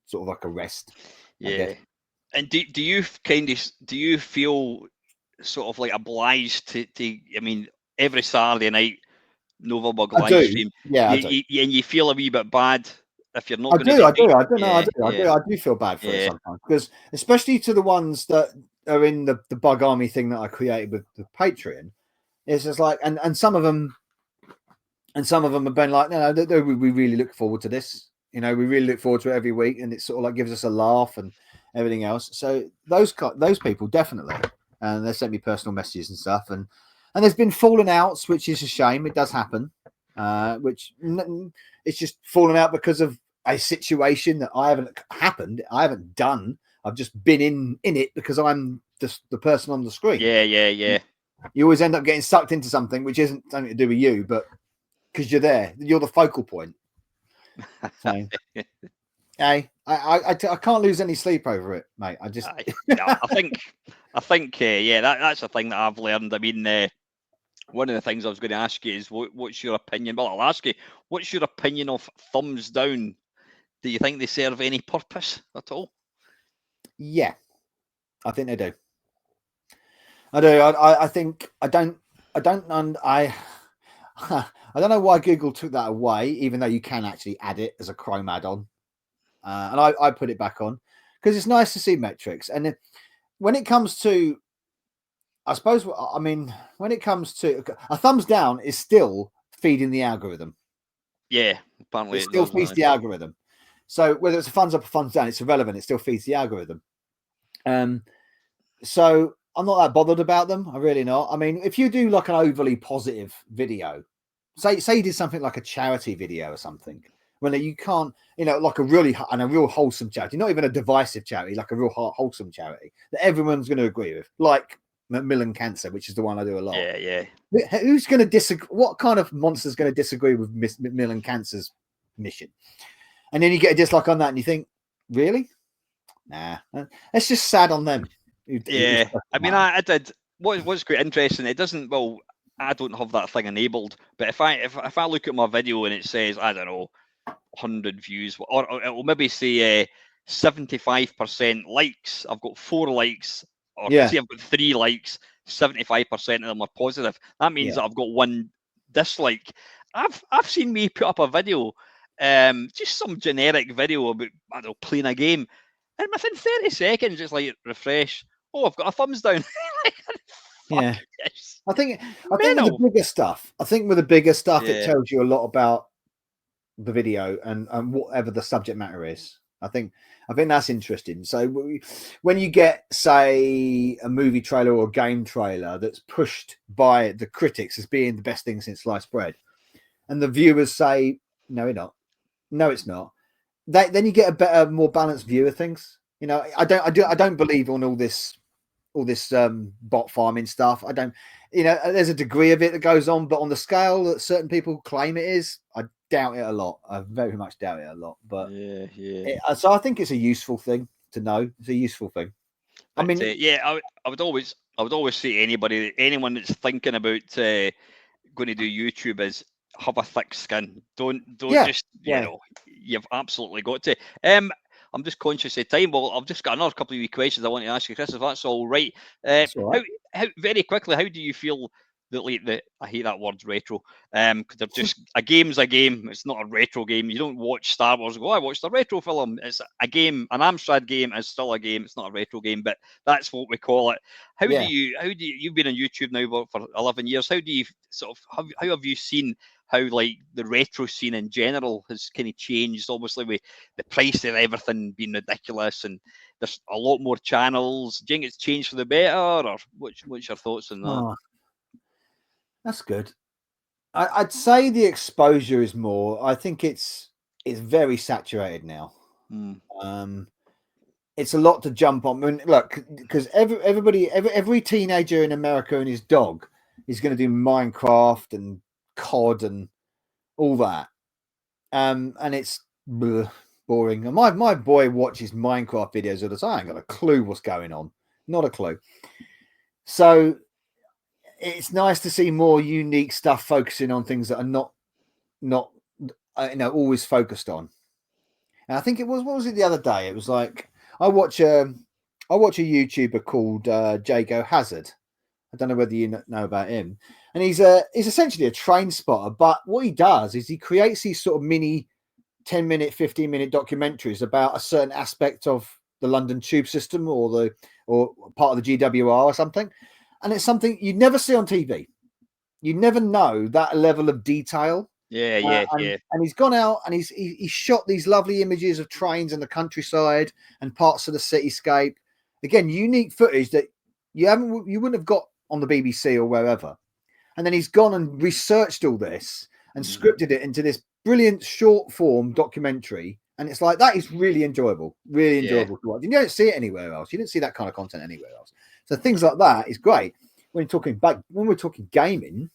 sort of like a rest. Yeah. And do you feel sort of like obliged to I mean, every Saturday night Novabug live stream? Yeah, and you feel a wee bit bad if you're not. I do feel bad for it sometimes, because especially to the ones that are in the Bug Army thing that I created with the Patreon. It's just like, and some of them have been like, no, we really look forward to this. We really look forward to it every week, and it sort of like gives us a laugh and everything else. So those people definitely, and they sent me personal messages and stuff, and there's been falling outs, which is a shame. It does happen, which it's just falling out because of a situation that I haven't done. I've just been in it because I'm just the person on the screen. Yeah. You always end up getting sucked into something which isn't something to do with you, but because you're there, you're the focal point. So, hey, I can't lose any sleep over it, mate. I think that's the thing that I've learned. I mean, one of the things I was going to ask you is what's your opinion? Well, I'll ask you, what's your opinion of thumbs down? Do you think they serve any purpose at all? Yeah, I think they do. I do. I think I don't I don't know why Google took that away, even though you can actually add it as a Chrome add-on. And I put it back on because it's nice to see metrics. And when it comes to, I suppose, I mean, when it comes to a thumbs down is still feeding the algorithm. Yeah, apparently it still feeds the algorithm. So whether it's a thumbs up or thumbs down, it's irrelevant. It still feeds the algorithm. So I'm not that bothered about them. I really not. I mean, if you do like an overly positive video, say you did something like a charity video or something, when you can't, like a real wholesome charity, not even a divisive charity, like a real wholesome charity that everyone's going to agree with, like Macmillan Cancer, which is the one I do a lot. Yeah. Who's going to disagree? What kind of monster's going to disagree with Macmillan Cancer's mission? And then you get a dislike on that, and you think, really? Nah, it's just sad on them. Yeah, I mean, I did. What's quite interesting, it doesn't. Well, I don't have that thing enabled, but if I look at my video and it says, I don't know, 100 views, or it will maybe say 75% likes. I've got 4 likes, or see, I've got 3 likes. 75% of them are positive. That means that I've got 1 dislike. I've seen me put up a video, just some generic video about, I don't know, playing a game, and within 30 seconds, it's like refresh. Oh, I've got a thumbs down. Yeah, I think with the bigger stuff. It tells you a lot about the video and whatever the subject matter is. I think that's interesting. So when you get, say, a movie trailer or a game trailer that's pushed by the critics as being the best thing since sliced bread, and the viewers say, no, it's not. Then you get a better, more balanced view of things. I don't believe on all this bot farming stuff. I don't, there's a degree of it that goes on, but on the scale that certain people claim it is, I doubt it a lot. I very much doubt it a lot. But so I think it's a useful thing to know. It's a useful thing. But, I would always say anyone that's thinking about going to do YouTube is have a thick skin. Don't just you've absolutely got to. I'm just conscious of time. Well, I've just got another couple of wee questions I want to ask you, Chris, if that's all right. That's all right. How very quickly, how do you feel that I hate that word retro? Because they're just a game's a game. It's not a retro game. You don't watch Star Wars and go, I watched a retro film. It's a game. An Amstrad game is still a game. It's not a retro game, but that's what we call it. How do you you've been on YouTube now for 11 years? How do you how have you seen how like the retro scene in general has kind of changed, obviously with the price of everything being ridiculous and there's a lot more channels? Do you think it's changed for the better, or what's your thoughts on that? Oh, that's good. I'd say the exposure is more. I think it's very saturated now. It's a lot to jump on. I mean, look, because every teenager in America and his dog is going to do Minecraft and COD and all that, and it's boring. And my boy watches Minecraft videos all the time. I ain't got a clue what's going on, not a clue. So it's nice to see more unique stuff focusing on things that are not always focused on. And I think it was, what was it the other day? It was like I watch a YouTuber called Jago Hazard. I don't know whether you know about him. And he's essentially a train spotter, but what he does is he creates these sort of mini 10-minute, 15-minute documentaries about a certain aspect of the London tube system or part of the GWR or something. And it's something you'd never see on TV. You never know that level of detail. Yeah. And he's gone out and he's shot these lovely images of trains in the countryside and parts of the cityscape. Again, unique footage that you wouldn't have got on the BBC or wherever. And then he's gone and researched all this and scripted it into this brilliant short form documentary. And it's like, that is really enjoyable to watch. You don't see it anywhere else. You didn't see that kind of content anywhere else. So things like that is great. When we're talking gaming,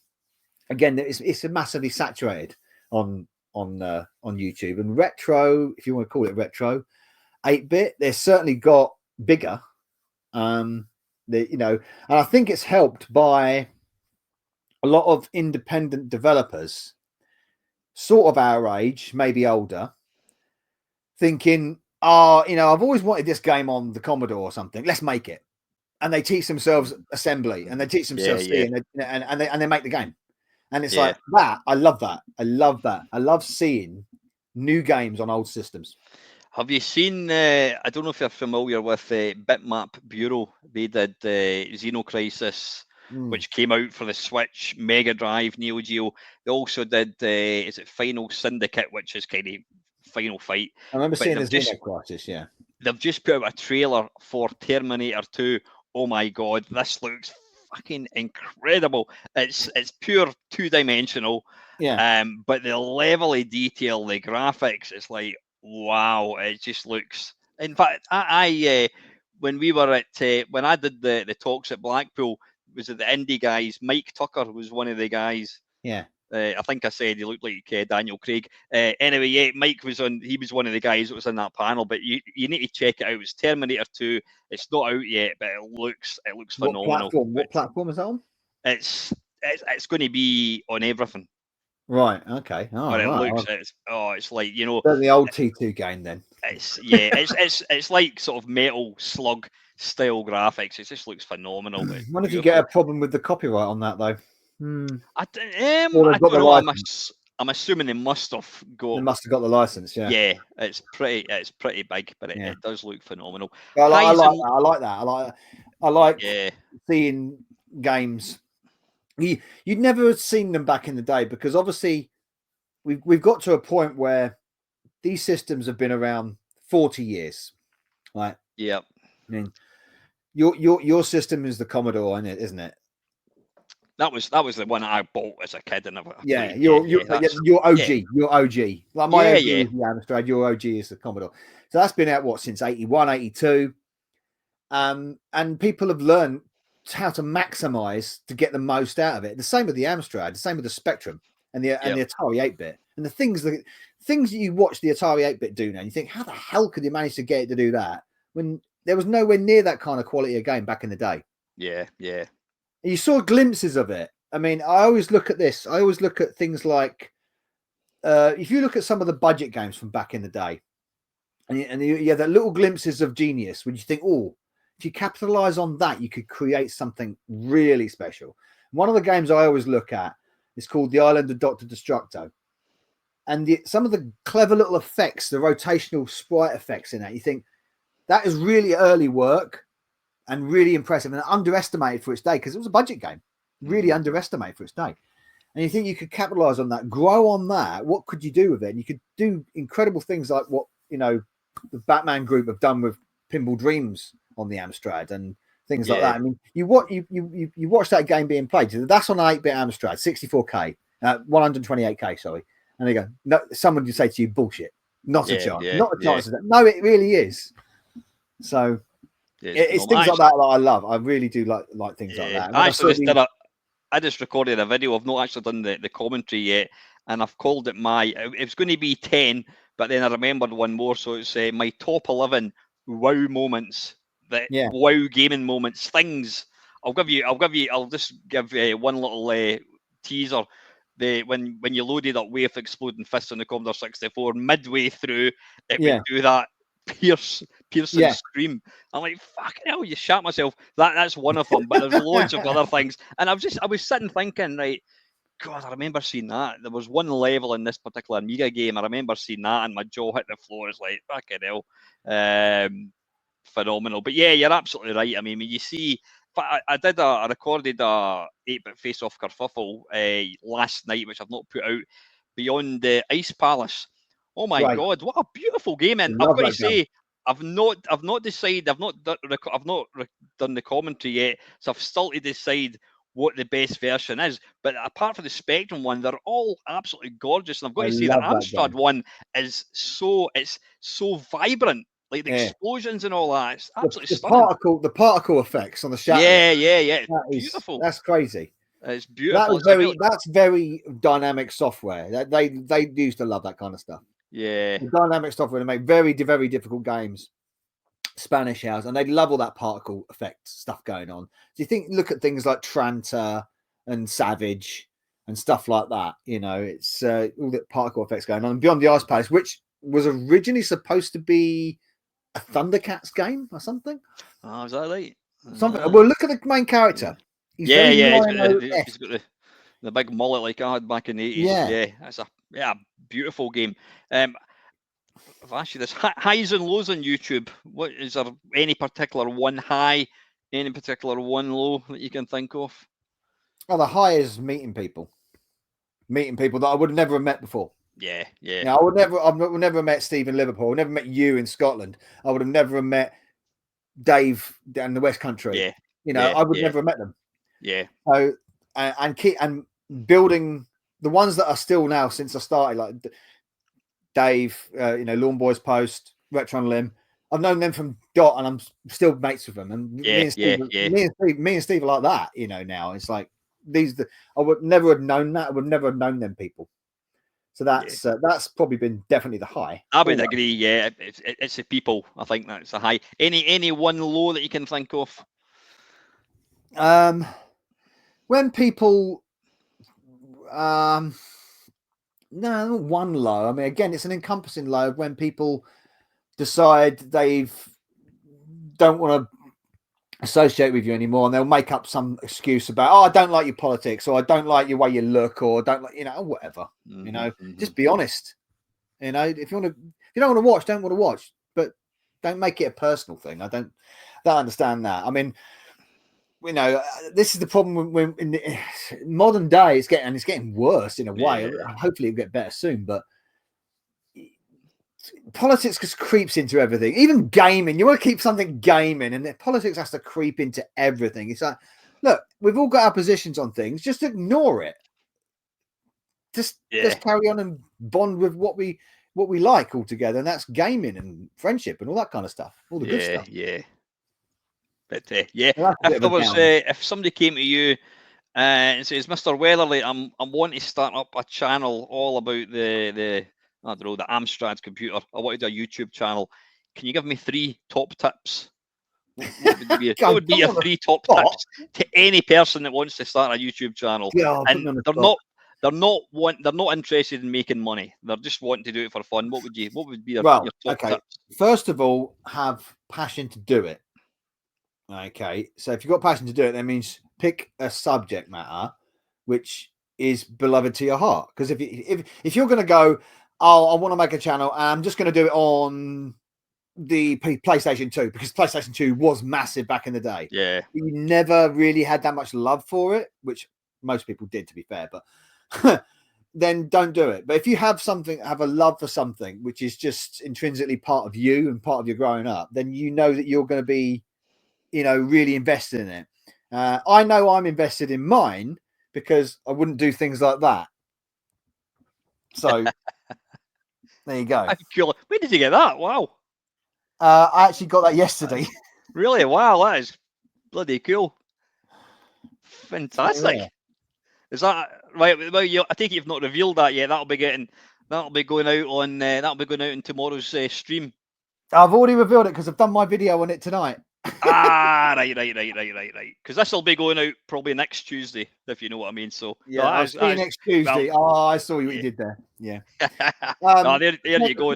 again, it's massively saturated on YouTube. And retro, if you want to call it retro, 8-bit, they've certainly got bigger. And I think it's helped by a lot of independent developers, sort of our age, maybe older, thinking, oh, I've always wanted this game on the Commodore or something. Let's make it. And they teach themselves assembly, and they teach themselves C, and they make the game. And it's like that. I love that. I love that. I love seeing new games on old systems. Have you seen, I don't know if you're familiar with Bitmap Bureau. They did Xenocrisis, which came out for the Switch, Mega Drive, Neo Geo. They also did, is it Final Syndicate, which is kind of Final Fight. I remember seeing the Xenocrisis, yeah. They've just put out a trailer for Terminator 2. Oh my God, this looks fucking incredible. It's pure two-dimensional. Yeah. But the level of detail, the graphics, it's like, wow, it just looks. In fact, I when we were at when I did the talks at Blackpool, was it the indie guys? Mike Tucker was one of the guys. Yeah. I think I said he looked like Daniel Craig. Anyway, yeah, Mike was on. He was one of the guys that was in that panel. But you need to check it out. It's Terminator 2. It's not out yet, but it looks phenomenal. What platform is that on? It's going to be on everything. Right. Okay. Oh, but it looks. It's like the old T2 game then. It's like sort of Metal Slug style graphics. It just looks phenomenal. I wonder if you get a problem with the copyright on that though. I don't know. I'm assuming they must have got. They must have got the license. Yeah. Yeah, it's pretty big, but it does look phenomenal. I like that. I like seeing games. You'd never have seen them back in the day because obviously we've got to a point where these systems have been around 40 years, right? Yeah. I mean, your system is the Commodore, isn't it? That was the one I bought as a kid, and you're OG. Yeah. You're OG. Like my OG is the Amstrad. Your OG is the Commodore. So that's been out since 81, 82, and people have learned how to maximize to get the most out of it. The same with the Amstrad. The same with the Spectrum and the Atari 8-bit. And the things that you watch the Atari 8-bit do now, and you think, how the hell could you manage to get it to do that when there was nowhere near that kind of quality of game back in the day? Yeah. You saw glimpses of it. I mean, I always look at this. I always look at things like, if you look at some of the budget games from back in the day, and you have that little glimpses of genius when you think, oh, if you capitalize on that, you could create something really special. One of the games I always look at is called The Island of Dr. Destructo. And some of the clever little effects, the rotational sprite effects in that, you think that is really early work and really impressive and underestimated for its day because it was a budget game, really underestimated for its day. And you think you could capitalize on that, grow on that. What could you do with it? And you could do incredible things like what, the Batman group have done with Pinball Dreams on the Amstrad and things like that. I mean, you watch that game being played. That's on an 8-bit Amstrad, 64K, 128K, sorry. And they go, no, someone would say to you, bullshit. Not a chance. Not a chance of that. No, it really is. So it's things like that I love. I really do like things like that. I just recorded a video. I've not actually done the commentary yet, and I've called it it was going to be 10, but then I remembered one more, so it's my top 11 wow moments, wow gaming moments, things. I'll just give one little teaser. When you loaded up Wave Exploding Fists on the Commodore 64, midway through it would do that piercing scream. I'm like, fucking hell, you shat myself. That's one of them, but there's loads of other things. And I was sitting thinking, right, God, I remember seeing that. There was one level in this particular Amiga game. I remember seeing that, and my jaw hit the floor. It's like, fucking hell, phenomenal. But yeah, you're absolutely right. I mean, when you see, I recorded a 8-bit face-off kerfuffle last night, which I've not put out, beyond the Ice Palace. Oh my God, what a beautiful game! And I've got to say, I've not decided. I've not done the commentary yet, so I've still to decide what the best version is. But apart from the Spectrum one, they're all absolutely gorgeous. And I've got to say, the Amstrad one is so vibrant, like the explosions and all that. It's absolutely stunning. The particle effects on the shadow. Yeah. It's beautiful. That's crazy. It's beautiful. That's very dynamic software. They used to love that kind of stuff. Yeah, the dynamic software to make very, very difficult games. Spanish House, and they love all that particle effect stuff going on. Do you think? Look at things like Tranta and Savage and stuff like that. You know, it's all the particle effects going on. And Beyond the Ice Palace, which was originally supposed to be a Thundercats game or something. Oh, is that right? Something. Well, look at the main character. He's yeah, very yeah. Rhino-esque. He's got the big mullet like I had back in the 80s. Yeah. That's a beautiful game. I've asked you this: highs and lows on YouTube. What is there? Any particular one high? Any particular one low that you can think of? Oh, the high is meeting people that I would never have met before. Yeah, yeah. Now, I've never met Steve in Liverpool. Never met you in Scotland. I would have never met Dave down in the West Country. Yeah, you know, I would never have met them. Yeah. So and building the ones that are still now since I started, like Dave, you know, Lawn Boys Post, Retron Limb. I've known them from Dot, and I'm still mates with them. And me and Steve are like that. You know, now it's like I would never have known that. I would never have known them people. So that's probably been definitely the high. I would agree. Yeah, it's the people. I think that's a high. Any one low that you can think of? When people, no, one low. I mean, again, it's an encompassing low when people decide they don't want to associate with you anymore, and they'll make up some excuse about, oh, I don't like your politics, or I don't like your way you look, or don't like, you know, whatever. You know, just be honest. You know, if you don't want to watch, don't want to watch, but don't make it a personal thing. I don't understand that. I mean, you know, this is the problem when in the modern day it's getting worse in a way. Hopefully it'll get better soon, but politics just creeps into everything. Even gaming, you want to keep something gaming, and politics has to creep into everything. It's like, look, we've all got our positions on things. Just ignore it. Just carry on and bond with what we like all together, and that's gaming and friendship and all that kind of stuff. All the good stuff. Yeah. But if somebody came to you and says, Mr. Weatherley, I'm wanting to start up a channel all about the I don't know, the Amstrad computer. I want to do a YouTube channel. Can you give me 3 top tips? What would be your 3 top tips to any person that wants to start a YouTube channel? And they're not interested in making money. They're just wanting to do it for fun. What would be your top tips? First of all, have passion to do it. Okay, so if you've got passion to do it, that means pick a subject matter which is beloved to your heart. Because if you're going to go, oh, I want to make a channel and I'm just going to do it on the PlayStation 2 because PlayStation 2 was massive back in the day. Yeah, you never really had that much love for it, which most people did, to be fair. But then don't do it. But if you have a love for something which is just intrinsically part of you and part of your growing up, then you know that you're going to be, you know, really invested in it. I know I'm invested in mine because I wouldn't do things like that. So there you go. Cool. Where did you get that? Wow. I actually got that yesterday. Really? Wow, that is bloody cool. Fantastic. Yeah. Is that right? Well, I take it you've not revealed that yet. That'll be going out on tomorrow's stream. I've already revealed it because I've done my video on it tonight. Right. Because this will be going out probably next Tuesday, if you know what I mean. So I'll see you next Tuesday. Well, I saw what you did there. Yeah. There you go.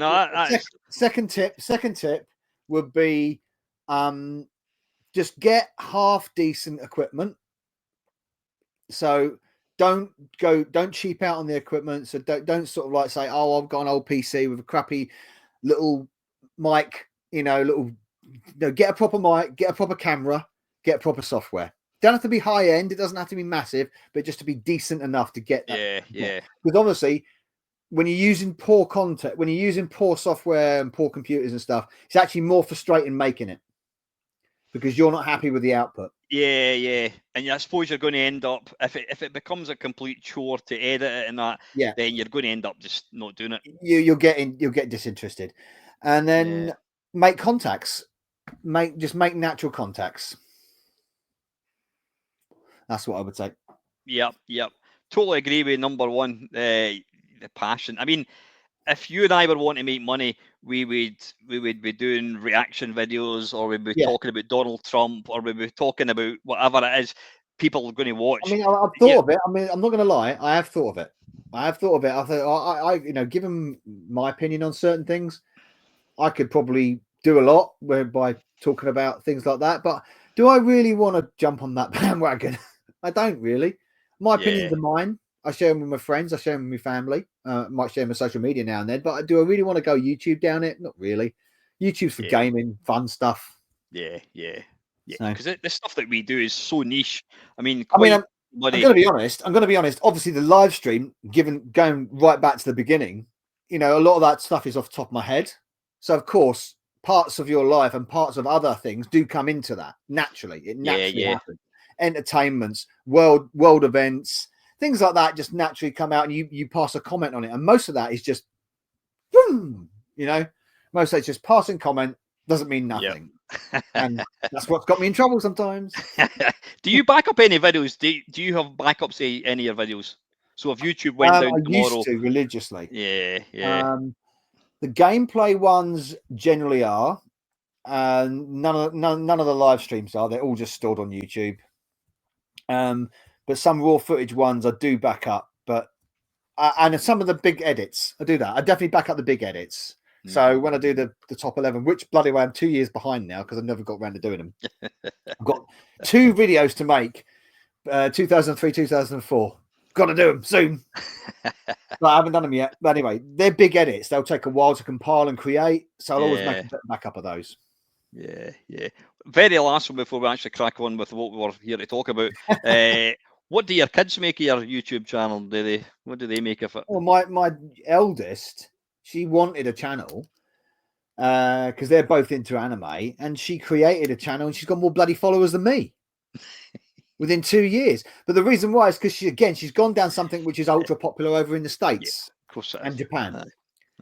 Second tip would be just get half decent equipment. So don't cheap out on the equipment. So don't sort of like say, oh, I've got an old PC with a crappy little mic, you know, get a proper mic, get a proper camera, get proper software. Don't have to be high end. It doesn't have to be massive, but just to be decent enough to get that. Yeah. Because obviously, when you're using poor content, when you're using poor software and poor computers and stuff, it's actually more frustrating making it because you're not happy with the output. Yeah. And I suppose you're going to end up, if it becomes a complete chore to edit it and that, then you're going to end up just not doing it. You'll get disinterested. And then make contacts. Just make natural contacts. That's what I would say. Yep. Totally agree with number one, the passion. I mean, if you and I were wanting to make money, we would be doing reaction videos, or we'd be talking about Donald Trump, or we'd be talking about whatever it is. people are going to watch. I mean, I've thought of it. I mean, I'm not going to lie. I have thought of it. I thought, given my opinion on certain things, I could probably do a lot by talking about things like that. But do I really want to jump on that bandwagon? I don't really. My opinions are mine. I share them with my friends. I share them with my family. Might share them on social media now and then. But do I really want to go YouTube down it? Not really. YouTube's for gaming, fun stuff. Yeah. Because the stuff that we do is so niche. I mean, I'm going to be honest. Obviously, the live stream, going right back to the beginning, a lot of that stuff is off the top of my head. So, of course, parts of your life and parts of other things do come into that naturally. It naturally happens. Entertainments, world events, things like that just naturally come out, and you pass a comment on it. And most of that is just, boom, most of it's just passing comment, doesn't mean nothing. Yep. And that's what's got me in trouble sometimes. Do you back up any videos? Do you have backups of any of your videos? So if YouTube went down tomorrow, I used to religiously. Yeah. The gameplay ones generally are. None of the live streams are. They're all just stored on YouTube. But some raw footage ones I do back up. But and some of the big edits, I do that. I definitely back up the big edits. So when I do the top 11, which bloody well I'm 2 years behind now because I've never got around to doing them. I've got 2 videos to make, 2003, 2004. Got to do them soon. But I haven't done them yet. But anyway, they're big edits. They'll take a while to compile and create. So I'll always make a backup of those. Yeah. Very last one before we actually crack on with what we were here to talk about. What do your kids make of your YouTube channel? What do they make of it? Well, my eldest, she wanted a channel because they're both into anime, and she created a channel, and she's got more bloody followers than me within 2 years. But the reason why is because she's gone down something which is ultra popular over in the States and Japan.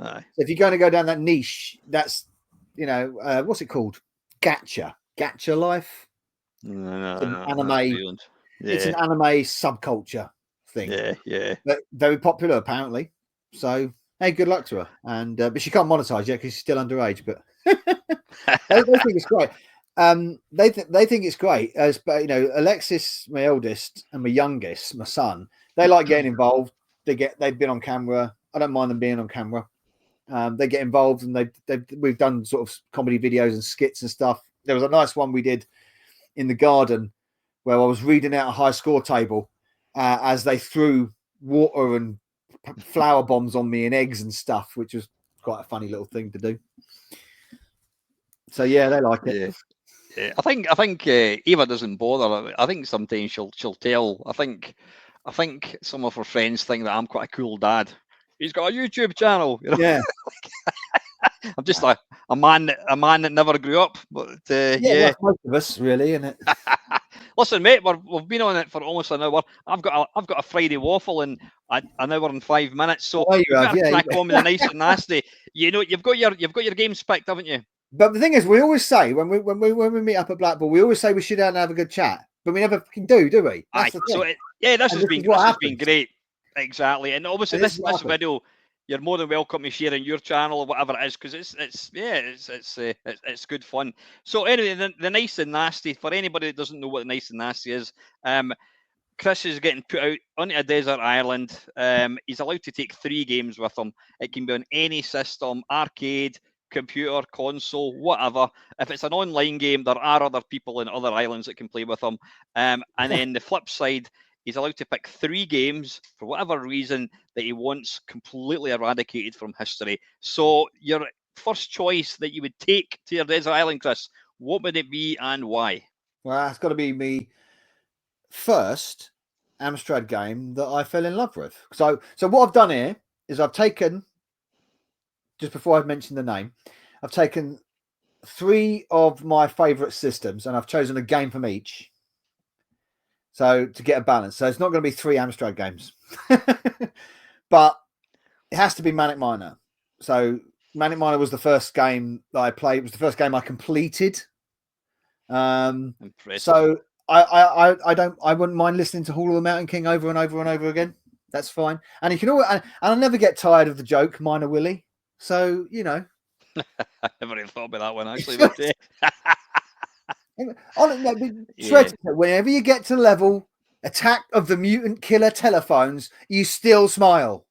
Aye. So if you're going to go down that niche, that's what's it called? Gacha life. No, anime. It's an anime subculture thing. Yeah. But very popular apparently. So hey, good luck to her. And but she can't monetize yet because she's still underage. But they think it's great. They think it's great. But Alexis, my eldest, and my youngest, my son, they like getting involved. They've been on camera. I don't mind them being on camera. They get involved, and we've done sort of comedy videos and skits and stuff. There was a nice one we did in the garden where I was reading out a high score table as they threw water and flower bombs on me and eggs and stuff, which was quite a funny little thing to do. So yeah, they like it. Yeah. I think Eva doesn't bother. I think sometimes she'll tell. I think some of her friends think that I'm quite a cool dad. He's got a YouTube channel. Yeah. I'm just like a man that never grew up. But well, most of us really, isn't it? Listen, mate, we've been on it for almost an hour. I've got a Friday waffle in an hour and 5 minutes. So you have, crack on with the nice and nasty. You've got your games picked, haven't you? But the thing is, we always say when we meet up at Blackpool, we always say we should have a good chat, but we never fucking do we? That's the thing. So this has been great. Exactly, and obviously this video, you're more than welcome to share in your channel or whatever it is, because it's good fun. So anyway, the nice and nasty, for anybody that doesn't know what the nice and nasty is, Chris is getting put out onto a desert island. He's allowed to take 3 games with him. It can be on any system, arcade, computer, console, whatever. If it's an online game, there are other people in other islands that can play with him. And then the flip side, he's allowed to pick 3 games for whatever reason that he wants completely eradicated from history. So your first choice that you would take to your desert island, Chris, what would it be and why? Well, it's got to be me first Amstrad game that I fell in love with. So what I've done here is I've taken, just before I mention the name, I've taken 3 of my favourite systems and I've chosen a game from each. So to get a balance. So it's not going to be 3 Amstrad games. But it has to be Manic Miner. So Manic Miner was the first game that I played. It was the first game I completed. So I wouldn't mind listening to Hall of the Mountain King over and over and over again. That's fine. And you can always, and I'll never get tired of the joke, Minor Willie. So, I never even thought about that one, actually. Whenever you get to level Attack of the Mutant Killer Telephones, you still smile.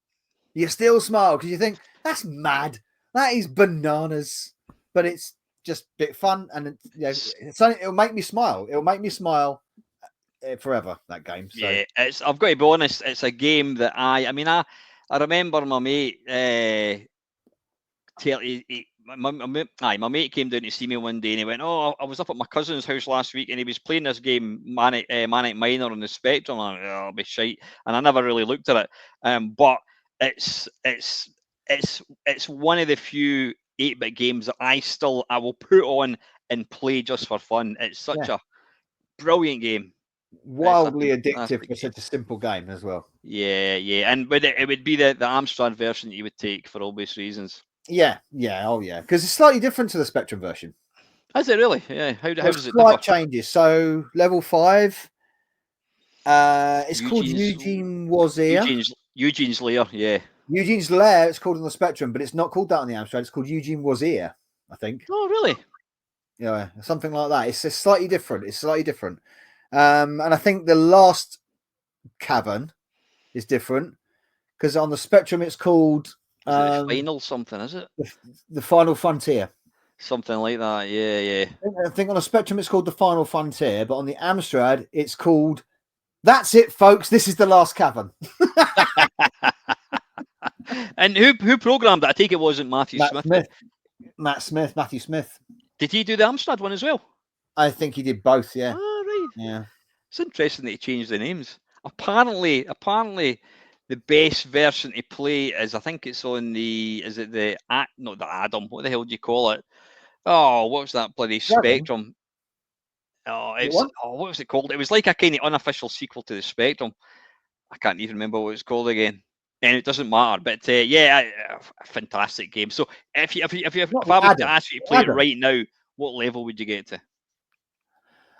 You still smile because you think that's mad. That is bananas. But it's just a bit fun, and it'll make me smile. It'll make me smile forever. That game. So. Yeah, I've got to be honest. It's a game that I remember my mate. My mate came down to see me one day and he went, "Oh, I was up at my cousin's house last week and he was playing this game, Manic Miner on the Spectrum." I'm like, "Oh, it'll be shite," and I never really looked at it. But it's one of the few 8-bit games that I will put on and play just for fun. It's such a brilliant game. Wildly addictive for such a simple game as well. Yeah, and it would be the Amstrad version that you would take for obvious reasons. Yeah, because it's slightly different to the Spectrum version. Is it really? Yeah. How does it slight differ? changes. So level 5, it's called Eugene Wazier. Eugene's Lair, yeah. Eugene's Lair, it's called on the Spectrum, but it's not called that on the Amstrad. It's called Eugene Wazier, I think. Oh, really? Yeah, something like that. It's slightly different. And I think the last cavern is different because on the Spectrum it's called Final something, is it? The Final Frontier. Something like that, yeah. I think on the Spectrum it's called The Final Frontier, but on the Amstrad it's called That's It, Folks. This is the last cavern. And who programmed it? I take it wasn't Matthew Smith. Matthew Smith. Did he do the Amstrad one as well? I think he did both, yeah. Oh, right. Yeah. It's interesting that he changed the names. Apparently, the best version to play is, I think it's on not the Atom, what the hell do you call it? Oh, what was that bloody Spectrum? Oh, what was it called? It was like a kind of unofficial sequel to the Spectrum. I can't even remember what it's called again. And it doesn't matter, but a fantastic game. So if I was to ask you to play it right now, what level would you get to?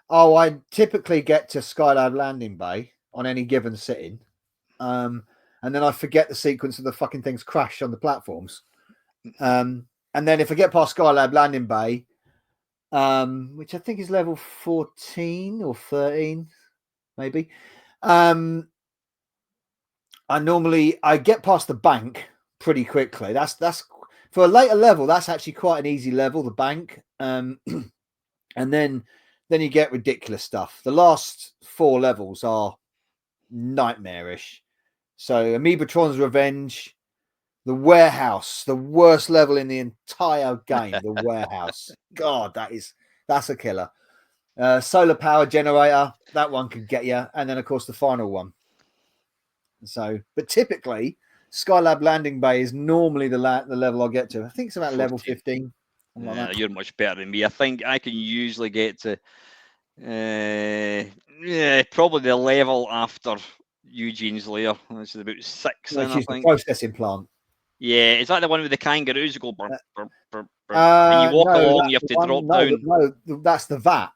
Oh, I typically get to Skylab Landing Bay on any given sitting, and then I forget the sequence of the fucking things crash on the platforms. And then if I get past Skylab Landing Bay, which I think is level 14 or 13, maybe, I get past the bank pretty quickly. That's for a later level. That's actually quite an easy level, the bank. And then you get ridiculous stuff. The last 4 levels are nightmarish. So Amoebatron's Revenge, the warehouse, the worst level in the entire game. The warehouse. God, that's a killer. Solar power generator, that one could get you, and then of course the final one. So, but typically, Skylab Landing Bay is normally the level I'll get to. I think it's about 14. Level 15. Like you're much better than me. I think I can usually get to probably the level after Eugene's Lair. This is about 6. I think the processing plant. Yeah, is that the one with the kangaroos who go burr, burr, burr, burr, and you walk along? You have to drop down. No, that's the VAT.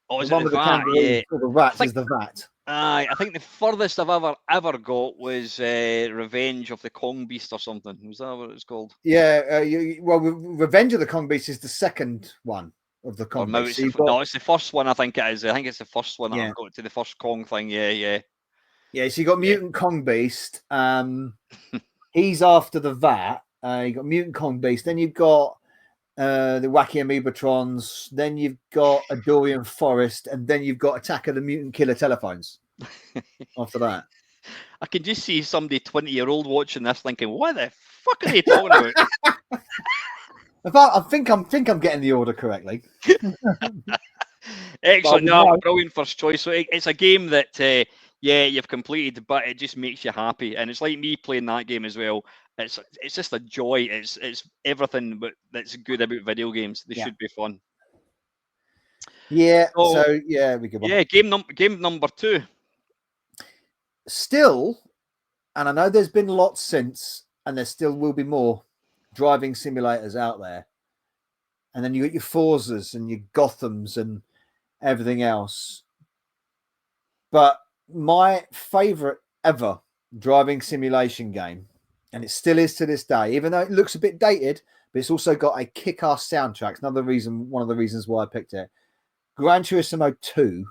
Oh, is it the VAT? Yeah, the rats is the VAT. I think the furthest I've ever got was Revenge of the Kong Beast or something. Was that what it's called? Yeah, Revenge of the Kong Beast is the second one of the Kong Beast. No, it's the first one. I think it is. I think it's the first one that I've got to the first Kong thing. Yeah. Yeah, so you got Mutant Kong Beast. He's after the VAT. You got Mutant Kong Beast. Then you've got the Wacky Amoebatrons. Then you've got a Dorian Forest, and then you've got Attack of the Mutant Killer Telephones. After that, I can just see somebody 20-year-old watching this, thinking, "What the fuck are they talking about?" I think I'm getting the order correctly. Excellent, no, brilliant first choice. So it's a game that you've completed, but it just makes you happy, and it's like me playing that game as well. It's just a joy. It's everything that's good about video games. They should be fun. Yeah. So we go. Yeah, game number 2. Still, and I know there's been lots since, and there still will be more driving simulators out there. And then you got your Forzas and your Gothams and everything else. But my favorite ever driving simulation game, and it still is to this day, even though it looks a bit dated, but it's also got a kick-ass soundtrack. It's one of the reasons why I picked it. Gran Turismo 2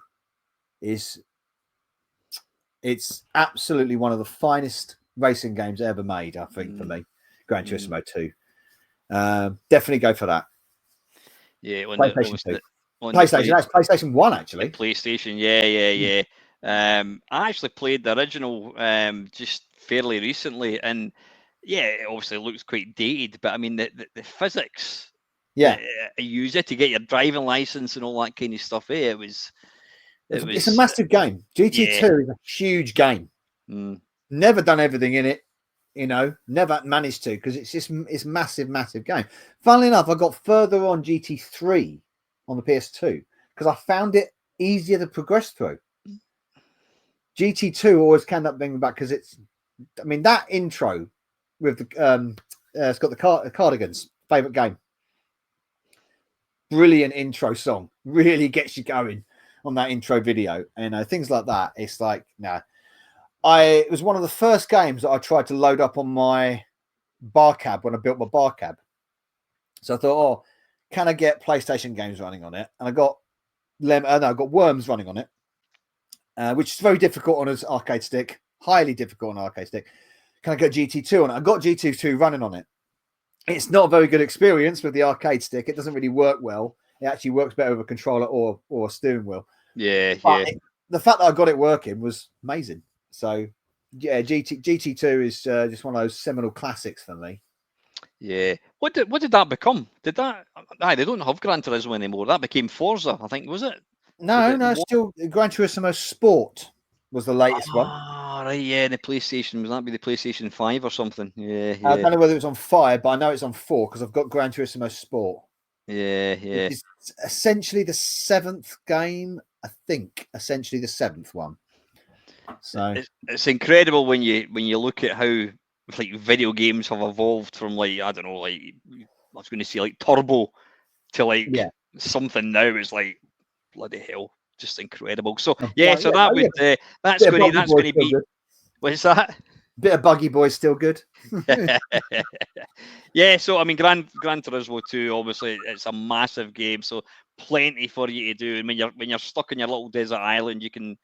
is It's absolutely one of the finest racing games ever made, I think, for me. Gran Turismo 2. Definitely go for that. Yeah, on PlayStation 2. on PlayStation, that's PlayStation 1, actually. PlayStation, yeah. I actually played the original just fairly recently, and yeah, it obviously looks quite dated, but I mean the physics Yeah, that use it to get your driving license and all that kind of stuff. it's a massive game. GT2 is a huge game. Never done everything in it, never managed to, because it's massive game. Funnily enough, I got further on GT3 on the PS2 because I found it easier to progress through. GT2 always can up being back because that intro with the it's got the Cardigans, favorite game. Brilliant intro song, really gets you going on that intro video, and things like that. It's like, it was one of the first games that I tried to load up on my bar cab when I built my bar cab. So I thought, can I get PlayStation games running on it? And I got Worms running on it, which is very difficult on an arcade stick, highly difficult on an arcade stick. Can I get GT2 on it? I got GT2 running on it. It's not a very good experience with the arcade stick. It doesn't really work well. It actually works better with a controller or a steering wheel. The fact that I got it working was amazing. So, yeah, GT2 is just one of those seminal classics for me. Yeah. What did that become? Did that? They don't have Gran Turismo anymore. That became Forza, I think, was it? No, still Gran Turismo Sport was the latest one. Right, yeah, the PlayStation. Was that be the PlayStation 5 or something? Yeah. I don't know whether it was on 5, but I know it's on 4 because I've got Gran Turismo Sport. Yeah. Which is essentially the 7th game, I think. Essentially the 7th one. So it's incredible when you look at how like video games have evolved from I don't know, I was going to say Turbo to something now is like bloody hell, just incredible. So that's going to be. What's that? Bit of Buggy Boy still good. Yeah, so I mean, Gran Turismo 2, obviously, it's a massive game, so plenty for you to do. And when you're stuck in your little desert island, you can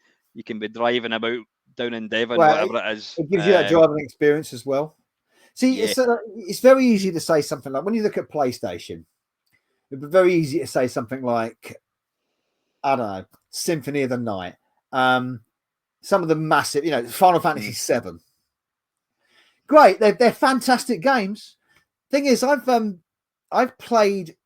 be driving about down in Devon, whatever it is. It gives you that driving experience as well. See, it's very easy to say something like, when you look at PlayStation, it'd be very easy to say something like, I don't know, Symphony of the Night, some of the massive, Final Fantasy VII. Great, they're fantastic games. Thing is, I've played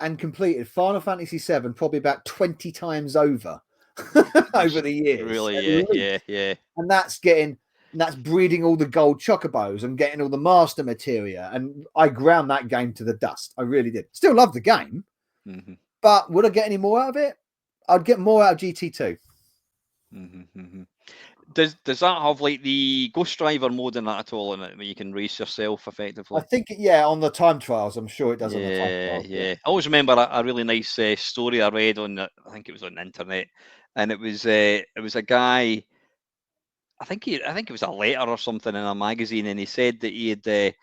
and completed Final Fantasy VII probably about 20 times over the years. Really, yeah. And that's breeding all the gold chocobos and getting all the master materia. And I ground that game to the dust. I really did. Still love the game, but would I get any more out of it? I'd get more out of GT2. Does that have like the Ghost Driver mode in that at all, in it, where you can race yourself effectively? I think, on the time trials, I'm sure it does. On the time trials. Yeah. I always remember a really nice story I read on, I think it was on the internet, and it was a guy. I think it was a letter or something in a magazine, and he said that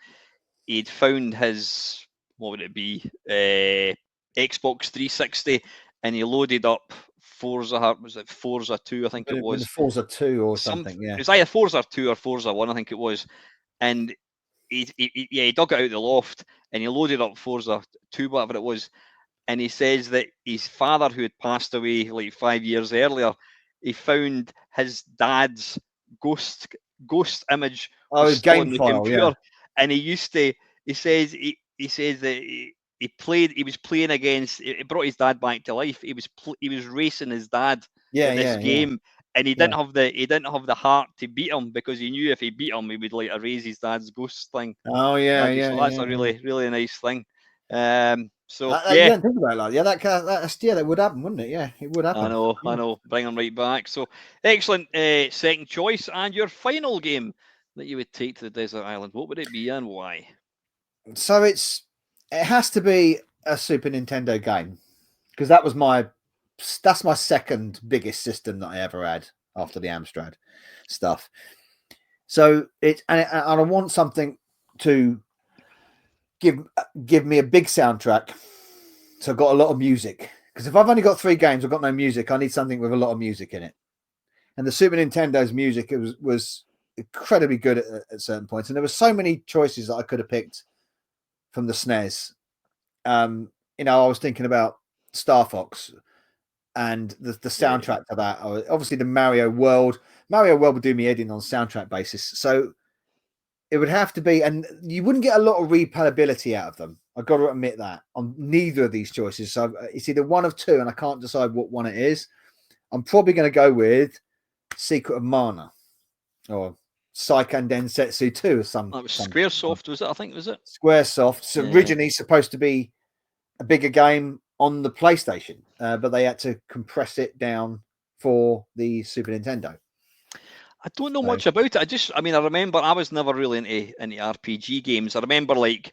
he'd found his, what would it be, Xbox 360, and he loaded up Forza. Was it Forza 2? I think it was Forza 2 or something. Yeah, it was either Forza 2 or Forza 1. I think it was, and he dug it out of the loft and he loaded up Forza 2, whatever it was, and he says that his father, who had passed away like 5 years earlier, he found his dad's ghost image his game file, computer, and he says that he was playing against, it brought his dad back to life. He was racing his dad in this game, and he didn't have the heart to beat him, because he knew if he beat him, he would like erase his dad's ghost thing. So that's a really nice thing. So you don't think about it like that would happen, wouldn't it? Yeah, it would happen. I know. Bring them right back. So excellent second choice, and your final game that you would take to the desert island. What would it be and why? So it has to be a Super Nintendo game, because that's my second biggest system that I ever had after the Amstrad stuff. So and I want something to give me a big soundtrack. So I've got a lot of music, because if I've only got 3 games, I've got no music. I need something with a lot of music in it. And the Super Nintendo's music was incredibly good at certain points, and there were so many choices that I could have picked from the SNES. You know, I was thinking about Star Fox and the soundtrack to that. Obviously, the Mario World would do me head in on soundtrack basis. So it would have to be, and you wouldn't get a lot of replayability out of them. I've got to admit that on neither of these choices. So it's either one of two, and I can't decide what one it is. I'm probably going to go with Secret of Mana or Seiken Densetsu 2 or some. That was Squaresoft, was it? I think was it Squaresoft. It's originally supposed to be a bigger game on the PlayStation, but they had to compress it down for the Super Nintendo. I don't know much about it. I mean, I remember I was never really into RPG games. I remember like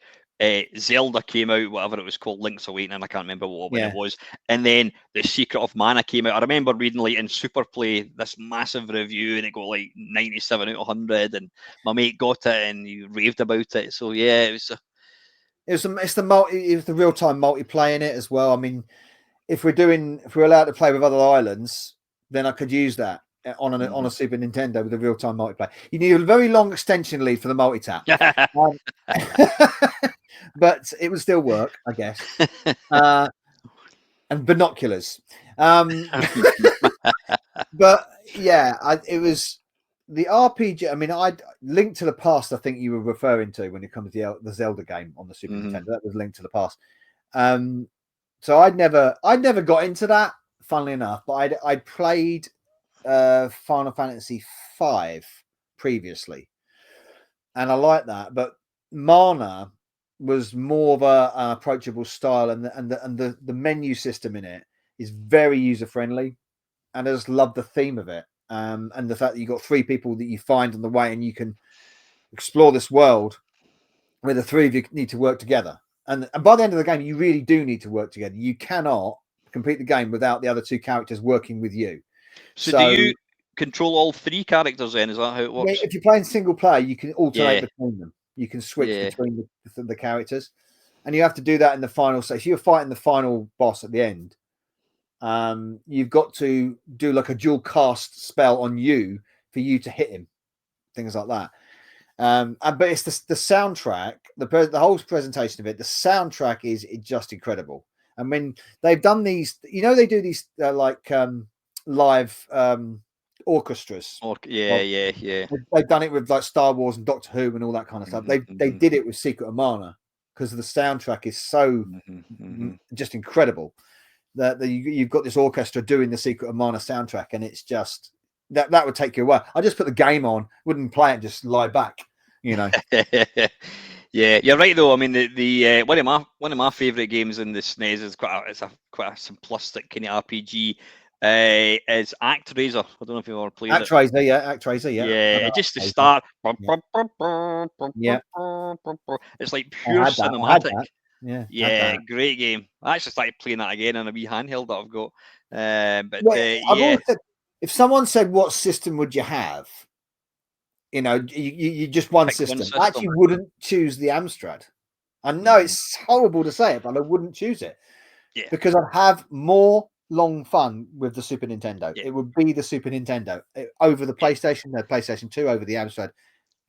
Zelda came out, whatever it was called, Link's Awakening. I can't remember when it was. And then The Secret of Mana came out. I remember reading like in Superplay this massive review, and it got like 97 out of 100. And my mate got it, and he raved about it. So yeah, it was. It's the real time multiplayer in it as well. I mean, if we're allowed to play with other islands, then I could use that on a Super Nintendo with a real time multiplayer. You need a very long extension lead for the multi tap, but it would still work, I guess. And binoculars, but yeah, it was the RPG. I mean, Link to the Past. I think you were referring to when it comes to the Zelda game on the Super Nintendo. That was Link to the Past. So I'd never got into that, funnily enough, but I'd played Final Fantasy V previously, and I like that. But Mana was more of an approachable style, and the menu system in it is very user friendly, and I just love the theme of it, and the fact that you got 3 people that you find on the way, and you can explore this world where the 3 of you need to work together. And by the end of the game, you really do need to work together. You cannot complete the game without the other 2 characters working with you. So do you control all 3 characters then? Is that how it works? Yeah, if you're playing single player, you can alternate between them. You can switch between the characters. And you have to do that in the final stage. If you're fighting the final boss at the end, you've got to do like a dual cast spell on you for you to hit him. Things like that. But it's the soundtrack, the whole presentation of it. The soundtrack is just incredible. And when they've done these, they do these live orchestras. They've done it with like Star Wars and Doctor Who and all that kind of stuff. They did it with Secret of Mana because the soundtrack is so just incredible that you've got this orchestra doing the Secret of Mana soundtrack, and it's just that would take you away. I just put the game on, wouldn't play it, just lie back, Yeah, you're right though. I mean, the one of my favourite games in the SNES is quite a simplistic kind of RPG. Is ActRaiser. I don't know if you've ever played ActRaiser, ActRaiser, yeah. Just to start. Yeah. It's like pure cinematic. Yeah, great game. I actually started playing that again on a wee handheld that I've got. I've said, if someone said, "What system would you have?" You just one system. I actually wouldn't choose the Amstrad. I know it's horrible to say it, but I wouldn't choose it because I'd have more long fun with the Super Nintendo. It would be the Super Nintendo over the PlayStation, the PlayStation 2 over the Amstrad.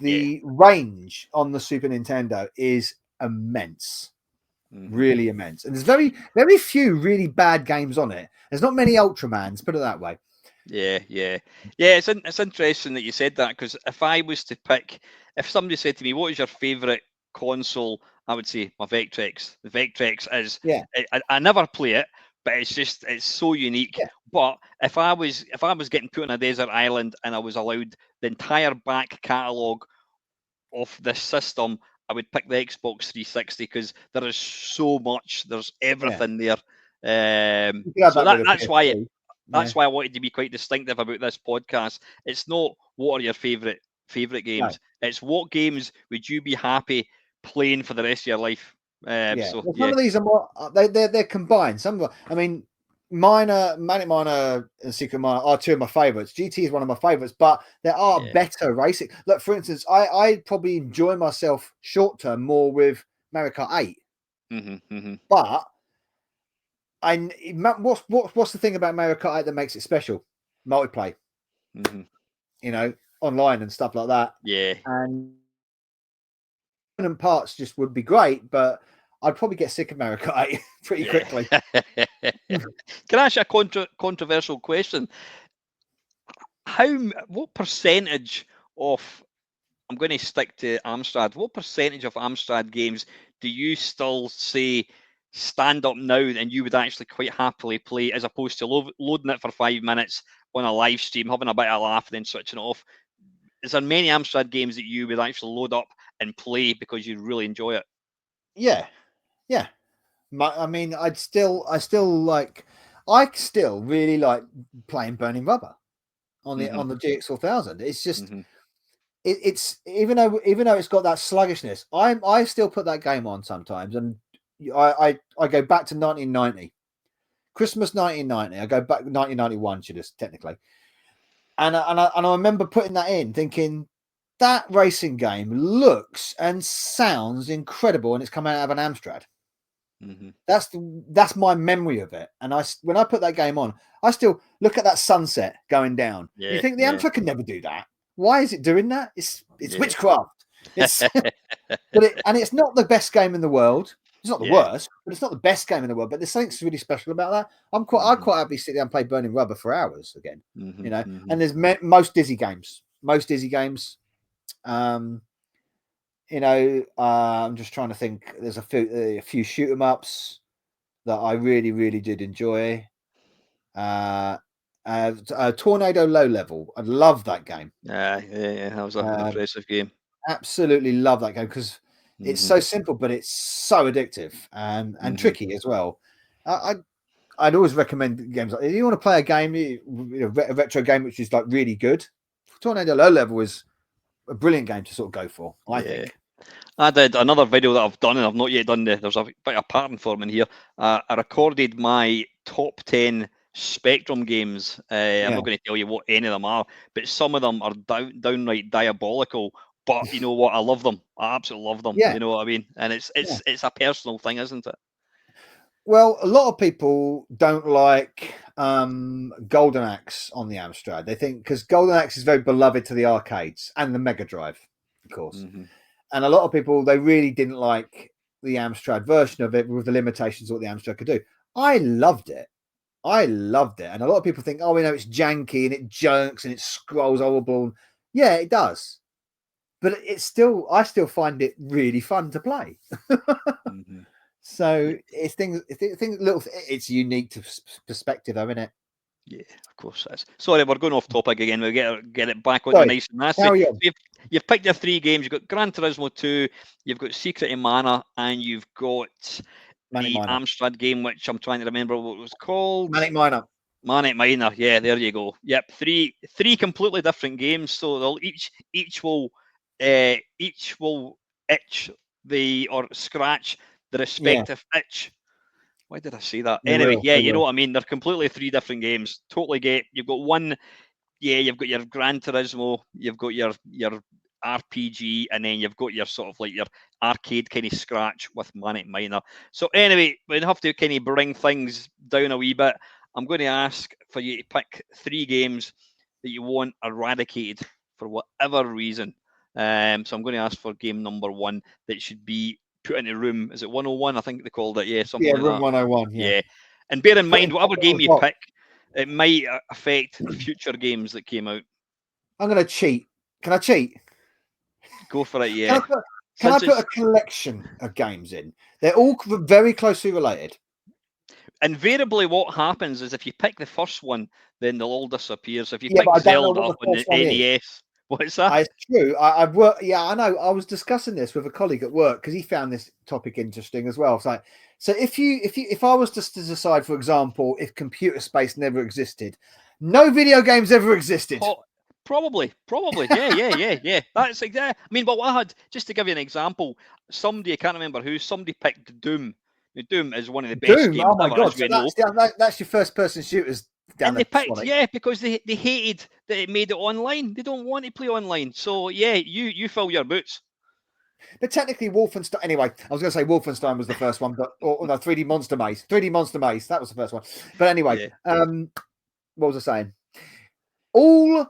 The range on the Super Nintendo is immense. Really immense, and there's very, very few really bad games on it. There's not many Ultramans, put it that way. It's interesting that you said that, because if I was to pick, if somebody said to me, "What is your favorite console?" I would say my Vectrex. The Vectrex is I never play it, but it's so unique. But if I was getting put on a desert island and I was allowed the entire back catalogue of this system, I would pick the Xbox 360 because there is so much. There's everything there. So that's why I wanted to be quite distinctive about this podcast. It's not what are your favorite games. No. It's what games would you be happy playing for the rest of your life. Some of these are more. They're combined. Manic Miner and Secret Miner are 2 of my favorites. GT is one of my favorites, but there are better racing. Look, for instance, I probably enjoy myself short term more with Mario Kart 8. But what's the thing about Mario Kart 8 that makes it special? Multiplayer. you know, online and stuff like that. Yeah. And parts just would be great, but I'd probably get sick of Mario Kart 8 pretty quickly. Can I ask you a controversial question? What percentage of, I'm going to stick to Amstrad, what percentage of Amstrad games do you still say stand up now and you would actually quite happily play, as opposed to loading it for 5 minutes on a live stream, having a bit of a laugh, and then switching it off? Is there many Amstrad games that you would actually load up and play because you really enjoy it? Yeah. I mean, I still really like playing Burning Rubber on the GX4000. It's just it's even though it's got that sluggishness, I still put that game on sometimes, and I go back to 1990, Christmas 1990. I go back 1991, should have technically, and I remember putting that in, thinking that racing game looks and sounds incredible, and it's coming out of an Amstrad. That's my memory of it. And when I put that game on, I still look at that sunset going down. You think the Amstrad can never do that? Why is it doing that? It's witchcraft. It's and it's not the best game in the world. It's not the worst, but it's not the best game in the world. But there's something really special about that. I'd quite happily sit there and play Burning Rubber for hours again. You know, and there's most Dizzy games. You know, I'm just trying to think. There's a few shoot 'em ups that I really, really did enjoy. Tornado Low Level. I love that game. Yeah, that was an impressive game. Absolutely love that game because it's so simple, but it's so addictive and tricky as well. I'd always recommend games like, if you want to play a game, a retro game which is like really good, Tornado Low Level is a brilliant game to sort of go for, I think. I did another video that I've done, and I've not yet done there's a bit of pattern form in here. I recorded my top 10 Spectrum games. I'm not going to tell you what any of them are, but some of them are downright diabolical. But you know what? I love them. I absolutely love them. You know what I mean? And it's a personal thing, isn't it? Well, a lot of people don't like Golden Axe on the Amstrad. They think because Golden Axe is very beloved to the arcades and the Mega Drive, of course. And a lot of people, they really didn't like the Amstrad version of it with the limitations of what the Amstrad could do. I loved it. And a lot of people think, oh, it's janky and it jerks and it scrolls horrible. Yeah, it does. But I still find it really fun to play. So it's unique to perspective, though, isn't it? Yeah, of course it is. Sorry, we're going off topic again. We'll get it back on nice and nasty. You've picked your 3 games. You've got Gran Turismo 2, you've got Secret of Mana, and you've got the Amstrad game, which I'm trying to remember what it was called. Manic Miner. Yeah, there you go. Yep, three completely different games. So they'll each will itch or scratch the respective itch. Why did I say that? Anyway, you know what I mean. They're completely 3 different games. Totally get. You've got one. Yeah, you've got your Gran Turismo. You've got your RPG, and then you've got your sort of like your arcade kind of scratch with Manic Miner. So anyway, we'd have to kind of bring things down a wee bit. I'm going to ask for you to pick 3 games that you want eradicated for whatever reason. So I'm going to ask for game number 1 that should be put in a room. Is it 101? I think they called it. Yeah, something like room that. 101. Yeah. And bear in mind, whatever game you pick, it might affect future games that came out. I'm going to cheat. Can I cheat? Go for it, yeah. Can I put a collection of games in? They're all very closely related. Invariably, what happens is if you pick the first one, then they'll all disappear. So if you pick Zelda on the NES, what's that? It's true. I've worked. Yeah, I know. I was discussing this with a colleague at work because he found this topic interesting as well. It's like, so if I was to decide, for example, if computer space never existed, no video games ever existed. Probably. Yeah. That's exactly. I mean, but what I had, just to give you an example, somebody, I can't remember who, somebody picked Doom. Doom is one of the best games ever, as we know. That's your first-person shooters. And they picked, because they hated that it made it online. They don't want to play online. So yeah, you fill your boots. But technically, Wolfenstein. Anyway, I was going to say Wolfenstein was the first one, but no, 3D Monster Maze. 3D Monster Maze. That was the first one. But anyway, what was I saying? All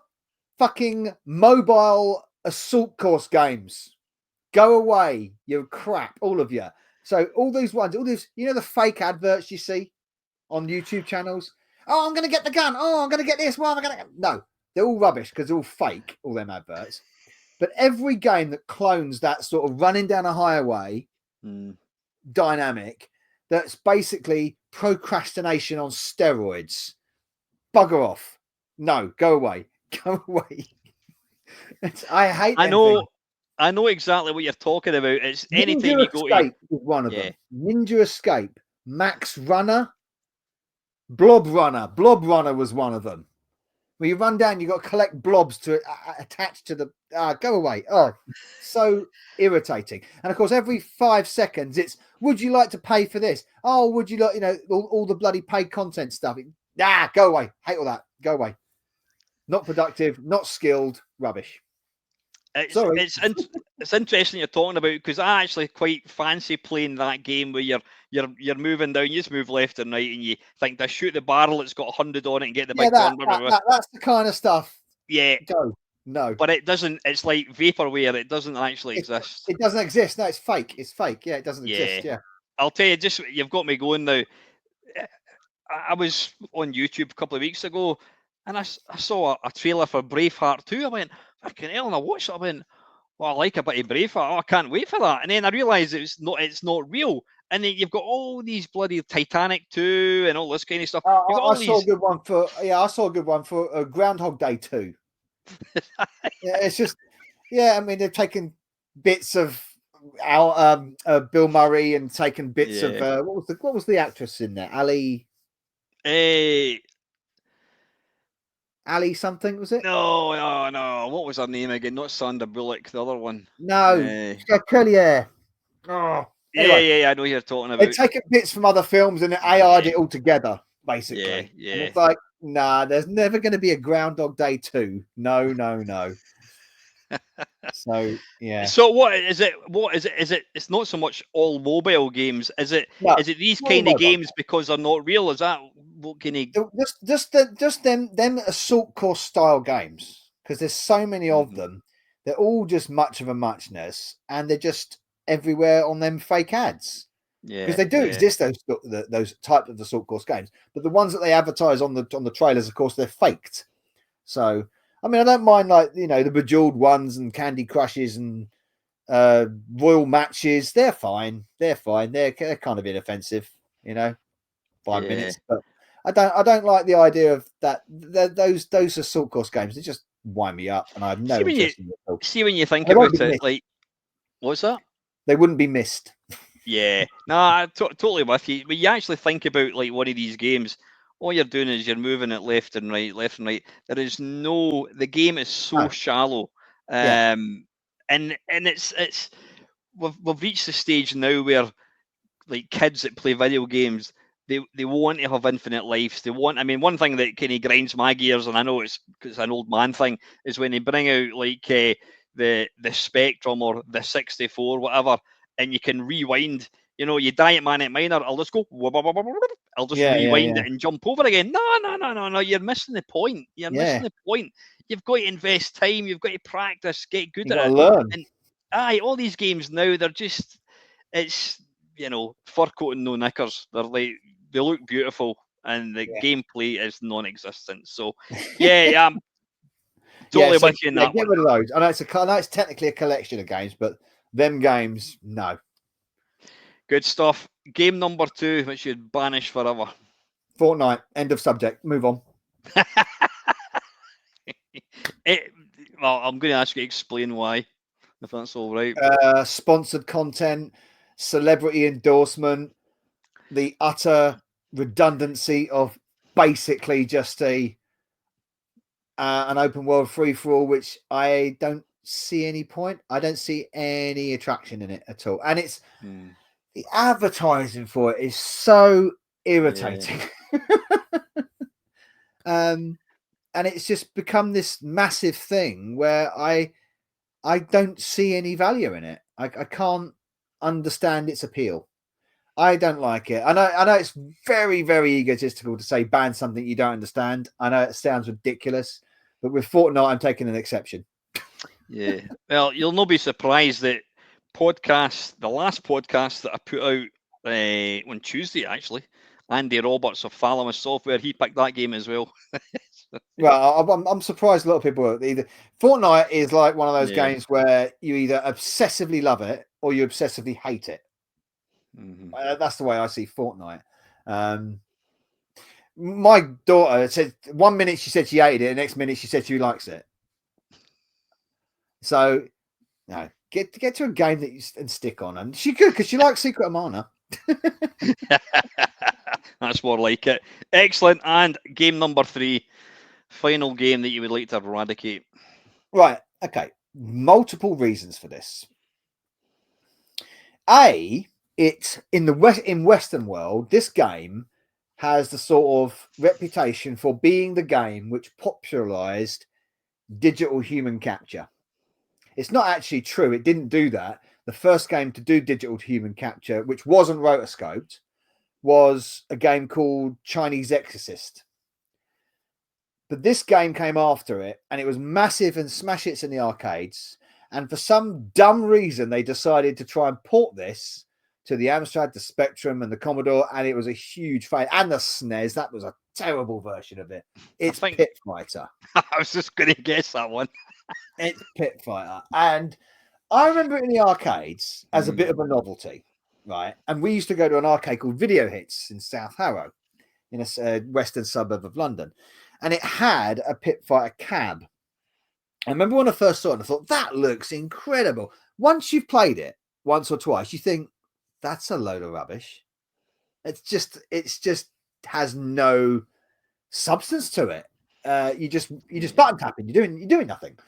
fucking mobile assault course games. Go away, you crap, all of you. So all these ones, all these, the fake adverts you see on YouTube channels. Oh, I'm going to get the gun. Oh, I'm going to get this. Well, I'm going to no, they're all rubbish because they're all fake, all them adverts. But every game that clones that sort of running down a highway dynamic, that's basically procrastination on steroids. Bugger off. No, go away. Go away. I hate I them know. things. I know exactly what you're talking about. It's Ninja anytime you go to Escape was one of them. Ninja Escape, Max Runner, Blob Runner. Blob Runner was one of them. Where you run down, you got to collect blobs to attach to the. Go away! Oh, so irritating. And of course, every 5 seconds, it's would you like to pay for this? Oh, would you like all the bloody paid content stuff? Go away! Hate all that. Go away. Not productive. Not skilled. Rubbish. Sorry. It's interesting you're talking about because I actually quite fancy playing that game where you're moving down, you just move left and right, and you think to shoot the barrel, it's got 100 on it, and get the big gun. That's the kind of stuff. Yeah. Go. No. But it doesn't. It's like vaporware. It doesn't actually exist. It doesn't exist. No, it's fake. It's fake. Yeah, it doesn't exist. Yeah. I'll tell you, you've got me going now. I was on YouTube a couple of weeks ago, and I saw a trailer for Braveheart 2. I went, fucking hell, and I watched it. I went, well, I like a bit of Braveheart. Oh, I can't wait for that. And then I realised it's not real. And then you've got all these bloody Titanic 2 and all this kind of stuff. I saw a good one for Groundhog Day 2. It's just, I mean, they've taken bits of our Bill Murray and taken bits of what was the actress in there? Ali something, was it? No. What was her name again? Not Sandra Bullock, the other one. No, she's got curly hair. Oh, anyway. I know you're talking about. They've taken bits from other films and AI'd it all together, basically. Yeah. And it's like, nah, there's never going to be a Groundhog Day 2. No. So yeah. So what is it? Is it? It's not so much all mobile games. Is it? No, is it these kind of games because they're not real? Is that what can you? Just them assault course style games, because there's so many of them. They're all just much of a muchness, and they're just everywhere on them fake ads. Yeah, because they do exist, those type of assault course games, but the ones that they advertise on the trailers, of course, they're faked. So I mean, I don't mind the Bejeweled ones and Candy Crushes and Royal Matches. They're fine. They're kind of inoffensive, 5 minutes. But I don't like the idea of that. Those assault course games. They just wind me up, and I have no interest in it. See, when you think about it, like, what's that? They wouldn't be missed. Yeah, no, I'm totally with you. When you actually think about like one of these games, all you're doing is you're moving it left and right. There is the game is so shallow, and it's we've reached the stage now where like kids that play video games, they want to have infinite lives. I mean, one thing that kind of grinds my gears, and I know it's an old man thing, is when they bring out like the Spectrum or the 64, whatever, and you can rewind. You die at Man at Minor, I'll just go, I'll just rewind it and jump over again. No, you're missing the point. You're missing the point. You've got to invest time, you've got to practice, get good at it. Learn. And all these games now, they're just, it's, fur coat and no knickers. They look beautiful, and the gameplay is non-existent. So, I'm totally with you in that get rid of those. I know it's technically a collection of games, but them games, no. Good stuff. Game number 2, which you'd banish forever. Fortnite. End of subject. Move on. Well, I'm going to ask you to explain why, if that's all right. Sponsored content, celebrity endorsement, the utter redundancy of basically just an open world free for all, which I don't see any point. I don't see any attraction in it at all, and it's. The advertising for it is so irritating. And it's just become this massive thing where I don't see any value in it. I can't understand its appeal. I don't like it. I know it's very, very egotistical to say ban something you don't understand. I know it sounds ridiculous, But with Fortnite, I'm taking an exception. Yeah. Well, you'll not be surprised that the last podcast that I put out on Tuesday, actually, Andy Roberts of Thalamus Software, he picked that game as well. Well, I'm surprised a lot of people either. Fortnite is like one of those Yeah. games where you either obsessively love it or you obsessively hate it. That's the way I see Fortnite. My daughter said 1 minute she said she hated it, the next minute she said she likes it. So, no, get to a game that you and stick on, and she could because she likes Secret of Mana. That's more like it. Excellent. And game number 3, final game that you would like to eradicate. Right. Okay. Multiple reasons for this. It's in Western world, this game has the sort of reputation for being the game which popularized digital human capture. It's not actually true. It didn't do that. The first game to do digital human capture, which wasn't rotoscoped, was a game called Chinese Exorcist. But this game came after it, and it was massive and smash hits in the arcades. And for some dumb reason, they decided to try and port this to the Amstrad, the Spectrum, and the Commodore, and it was a huge fail. And the SNES, that was a terrible version of it. It's Pit Fighter. I was just going to guess that one. It's Pit Fighter. And I remember it in the arcades as a bit of a novelty, right? And we used to go to an arcade called Video Hits in South Harrow, in a western suburb of London. And it had a Pit Fighter cab. I remember when I first saw it, I thought, that looks incredible. Once you've played it once or twice, you think, that's a load of rubbish. It's just has no substance to it. You just button tapping. You're doing nothing.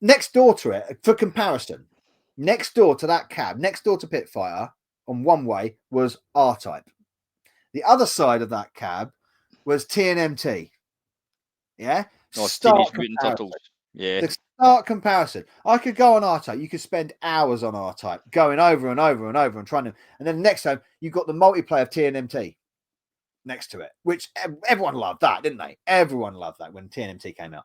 Next door to it, for comparison, next door to that cab, next door to Pit Fighter, on one way was R-Type. The other side of that cab was TNMT. Yeah. Teenage Mutant Turtles. Yeah. The start comparison. I could go on R-Type. You could spend hours on R-Type, going over and over and over and trying to. And then next time you got the multiplayer of TNMT next to it, which everyone loved that, didn't they? Everyone loved that when TNMT came out.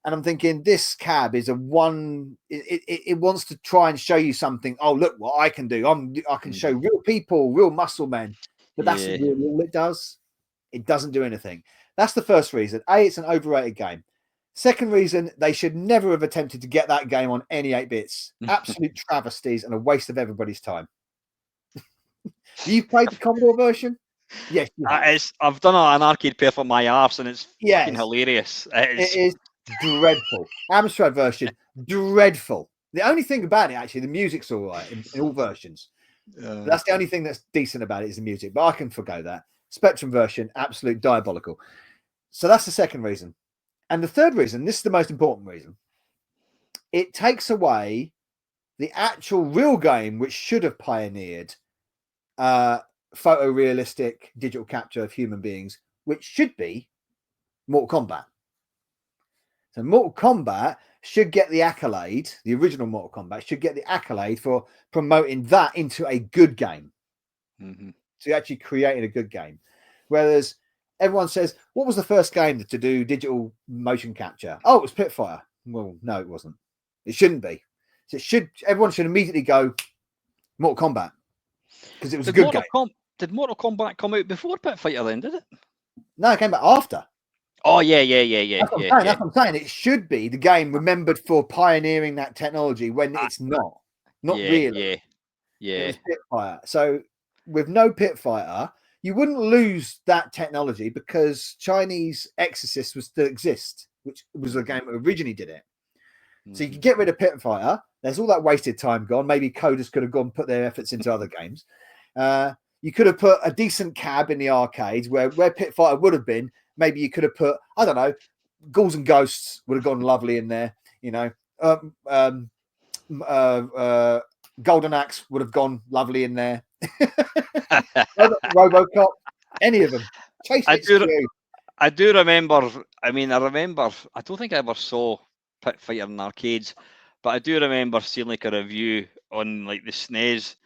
And I'm thinking this cab is it wants to try and show you something. Oh, look what I can do. I can show real people, real muscle men. But that's really all it does. It doesn't do anything. That's the first reason. It's an overrated game. Second reason, they should never have attempted to get that game on any 8-bits. Absolute travesties and a waste of everybody's time. You've played the Commodore version? Yes. I've done an arcade pair for my arse, and it's fucking hilarious. It is dreadful. Amstrad version, dreadful. The only thing about it, actually, the music's all right in all versions. That's the only thing that's decent about it is the music, but I can forgo that. Spectrum version, absolute diabolical. So that's the second reason. And the third reason, this is the most important reason, it takes away the actual real game which should have pioneered photorealistic digital capture of human beings, which should be Mortal Kombat. So Mortal Kombat should get the accolade, the original Mortal Kombat should get the accolade for promoting that into a good game. So you're actually creating a good game. Whereas everyone says, what was the first game to do digital motion capture? Oh, it was Pit Fighter. Well, no, it wasn't. It shouldn't be. So everyone should immediately go Mortal Kombat because it was a good game. Did Mortal Kombat come out before Pit Fighter then, did it? No, it came back after. Oh, yeah. That's what I'm saying. It should be the game remembered for pioneering that technology when it's not. Not really. Yeah. It was Pit Fighter. So with no Pit Fighter, you wouldn't lose that technology because Chinese Exorcist would still exist, which was the game that originally did it. So you could get rid of Pit Fighter. There's all that wasted time gone. Maybe coders could have gone and put their efforts into other games. You could have put a decent cab in the arcades where Pit Fighter would have been. Maybe you could have put, I don't know, Ghouls and Ghosts would have gone lovely in there. You know, Golden Axe would have gone lovely in there. RoboCop, any of them. I do remember. I don't think I ever saw Pit Fighter in arcades, but I do remember seeing like a review on like the SNES,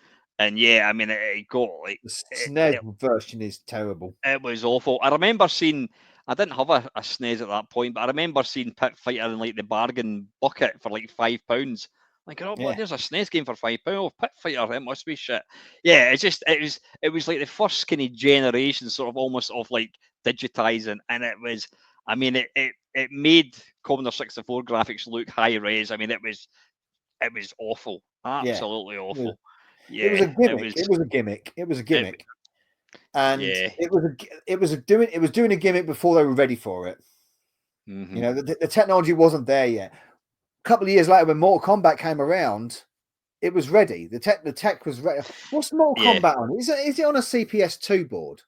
and it got like the SNES version is terrible. It was awful. I remember seeing I didn't have a SNES at that point, but I remember seeing Pit Fighter in like the bargain bucket for like £5. Like, oh, Yeah. there's a SNES game for £5. Oh, Pit Fighter, it must be shit. Yeah, it was like the first kind of generation, sort of almost of like digitizing, and it was. I mean, it made Commodore 64 graphics look high res. I mean, it was awful, absolutely awful. Yeah, it was a gimmick. It was a gimmick. It was a gimmick, and it was doing a gimmick before they were ready for it. Mm-hmm. You know, the technology wasn't there yet. A couple of years later, when Mortal Kombat came around, it was ready. The tech was ready. What's Mortal Kombat on? Is it on a CPS2 board?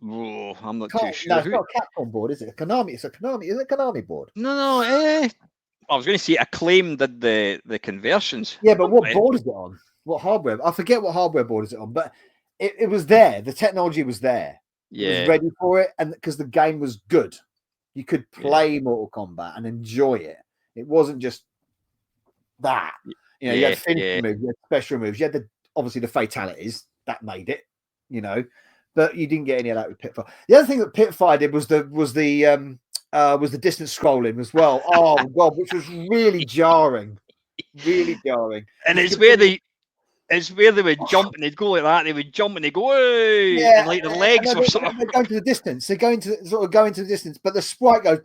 Oh, I'm not too sure. No, it's not a Capcom board, is it? Konami. It's a Konami. Is it a Konami board? No. I was going to say Acclaim did the conversions. Yeah, but what board is it on? What hardware? I forget what hardware board is it on, but it was there. The technology was there. Yeah. It was ready for it, and because the game was good, you could play Mortal Kombat and enjoy it. It wasn't just that. You know, you had finishing moves, you had special moves, you had obviously the fatalities that made it. You know, but you didn't get any of that with Pitfire. The other thing that Pitfire did was the distance scrolling as well. Oh god, which was really jarring. Really jarring. And it's where they would jump and they'd go like that. They would jump and they go, hey! Yeah, and like their legs were sort of. They go to the distance. They go into the distance, but the sprite goes.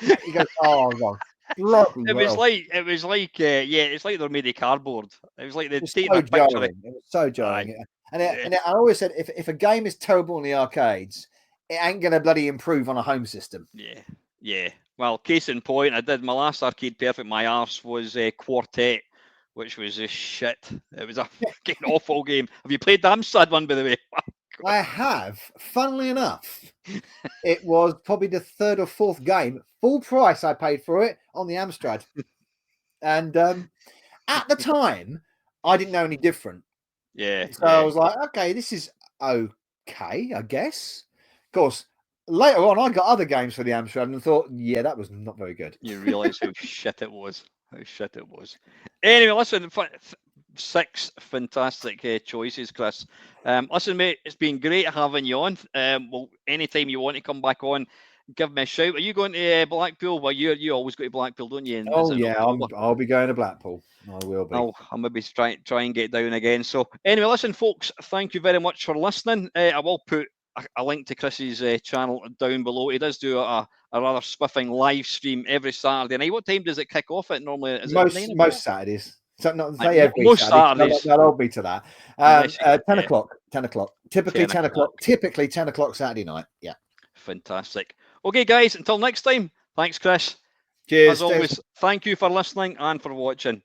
You go, oh god. It's like it's like they're made of cardboard. It was like they take a picture. It was so jarring. And I always said, if a game is terrible in the arcades, it ain't gonna bloody improve on a home system. Yeah. Well, case in point, I did my last arcade perfect. My arse was Quartet, which was a shit. It was a fucking awful game. Have you played the Amstrad one, by the way? I have. Funnily enough, it was probably the third or fourth game, full price I paid for it on the Amstrad. And at the time, I didn't know any different. Yeah. So I was like, okay, this is okay, I guess. Of course, later on, I got other games for the Amstrad and thought, yeah, that was not very good. You realise how shit it was. Anyway, listen, 6 fantastic choices, Chris. Listen, mate, it's been great having you on. Well, anytime you want to come back on, give me a shout. Are you going to Blackpool? Well, you always go to Blackpool, don't you? I'll be going to Blackpool. I will be. I'll maybe try and get down again. So anyway, listen, folks, thank you very much for listening. I will put a link to Chris's channel down below. He does do a rather spiffing live stream every Saturday night. What time does it kick off at normally? Is most Saturdays. So not say every most Saturdays. That'll be to that. 10 o'clock. 10 o'clock. Typically 10 o'clock. Typically 10 o'clock Saturday night. Yeah. Fantastic. Okay, guys. Until next time. Thanks, Chris. Cheers. As always, thank you for listening and for watching.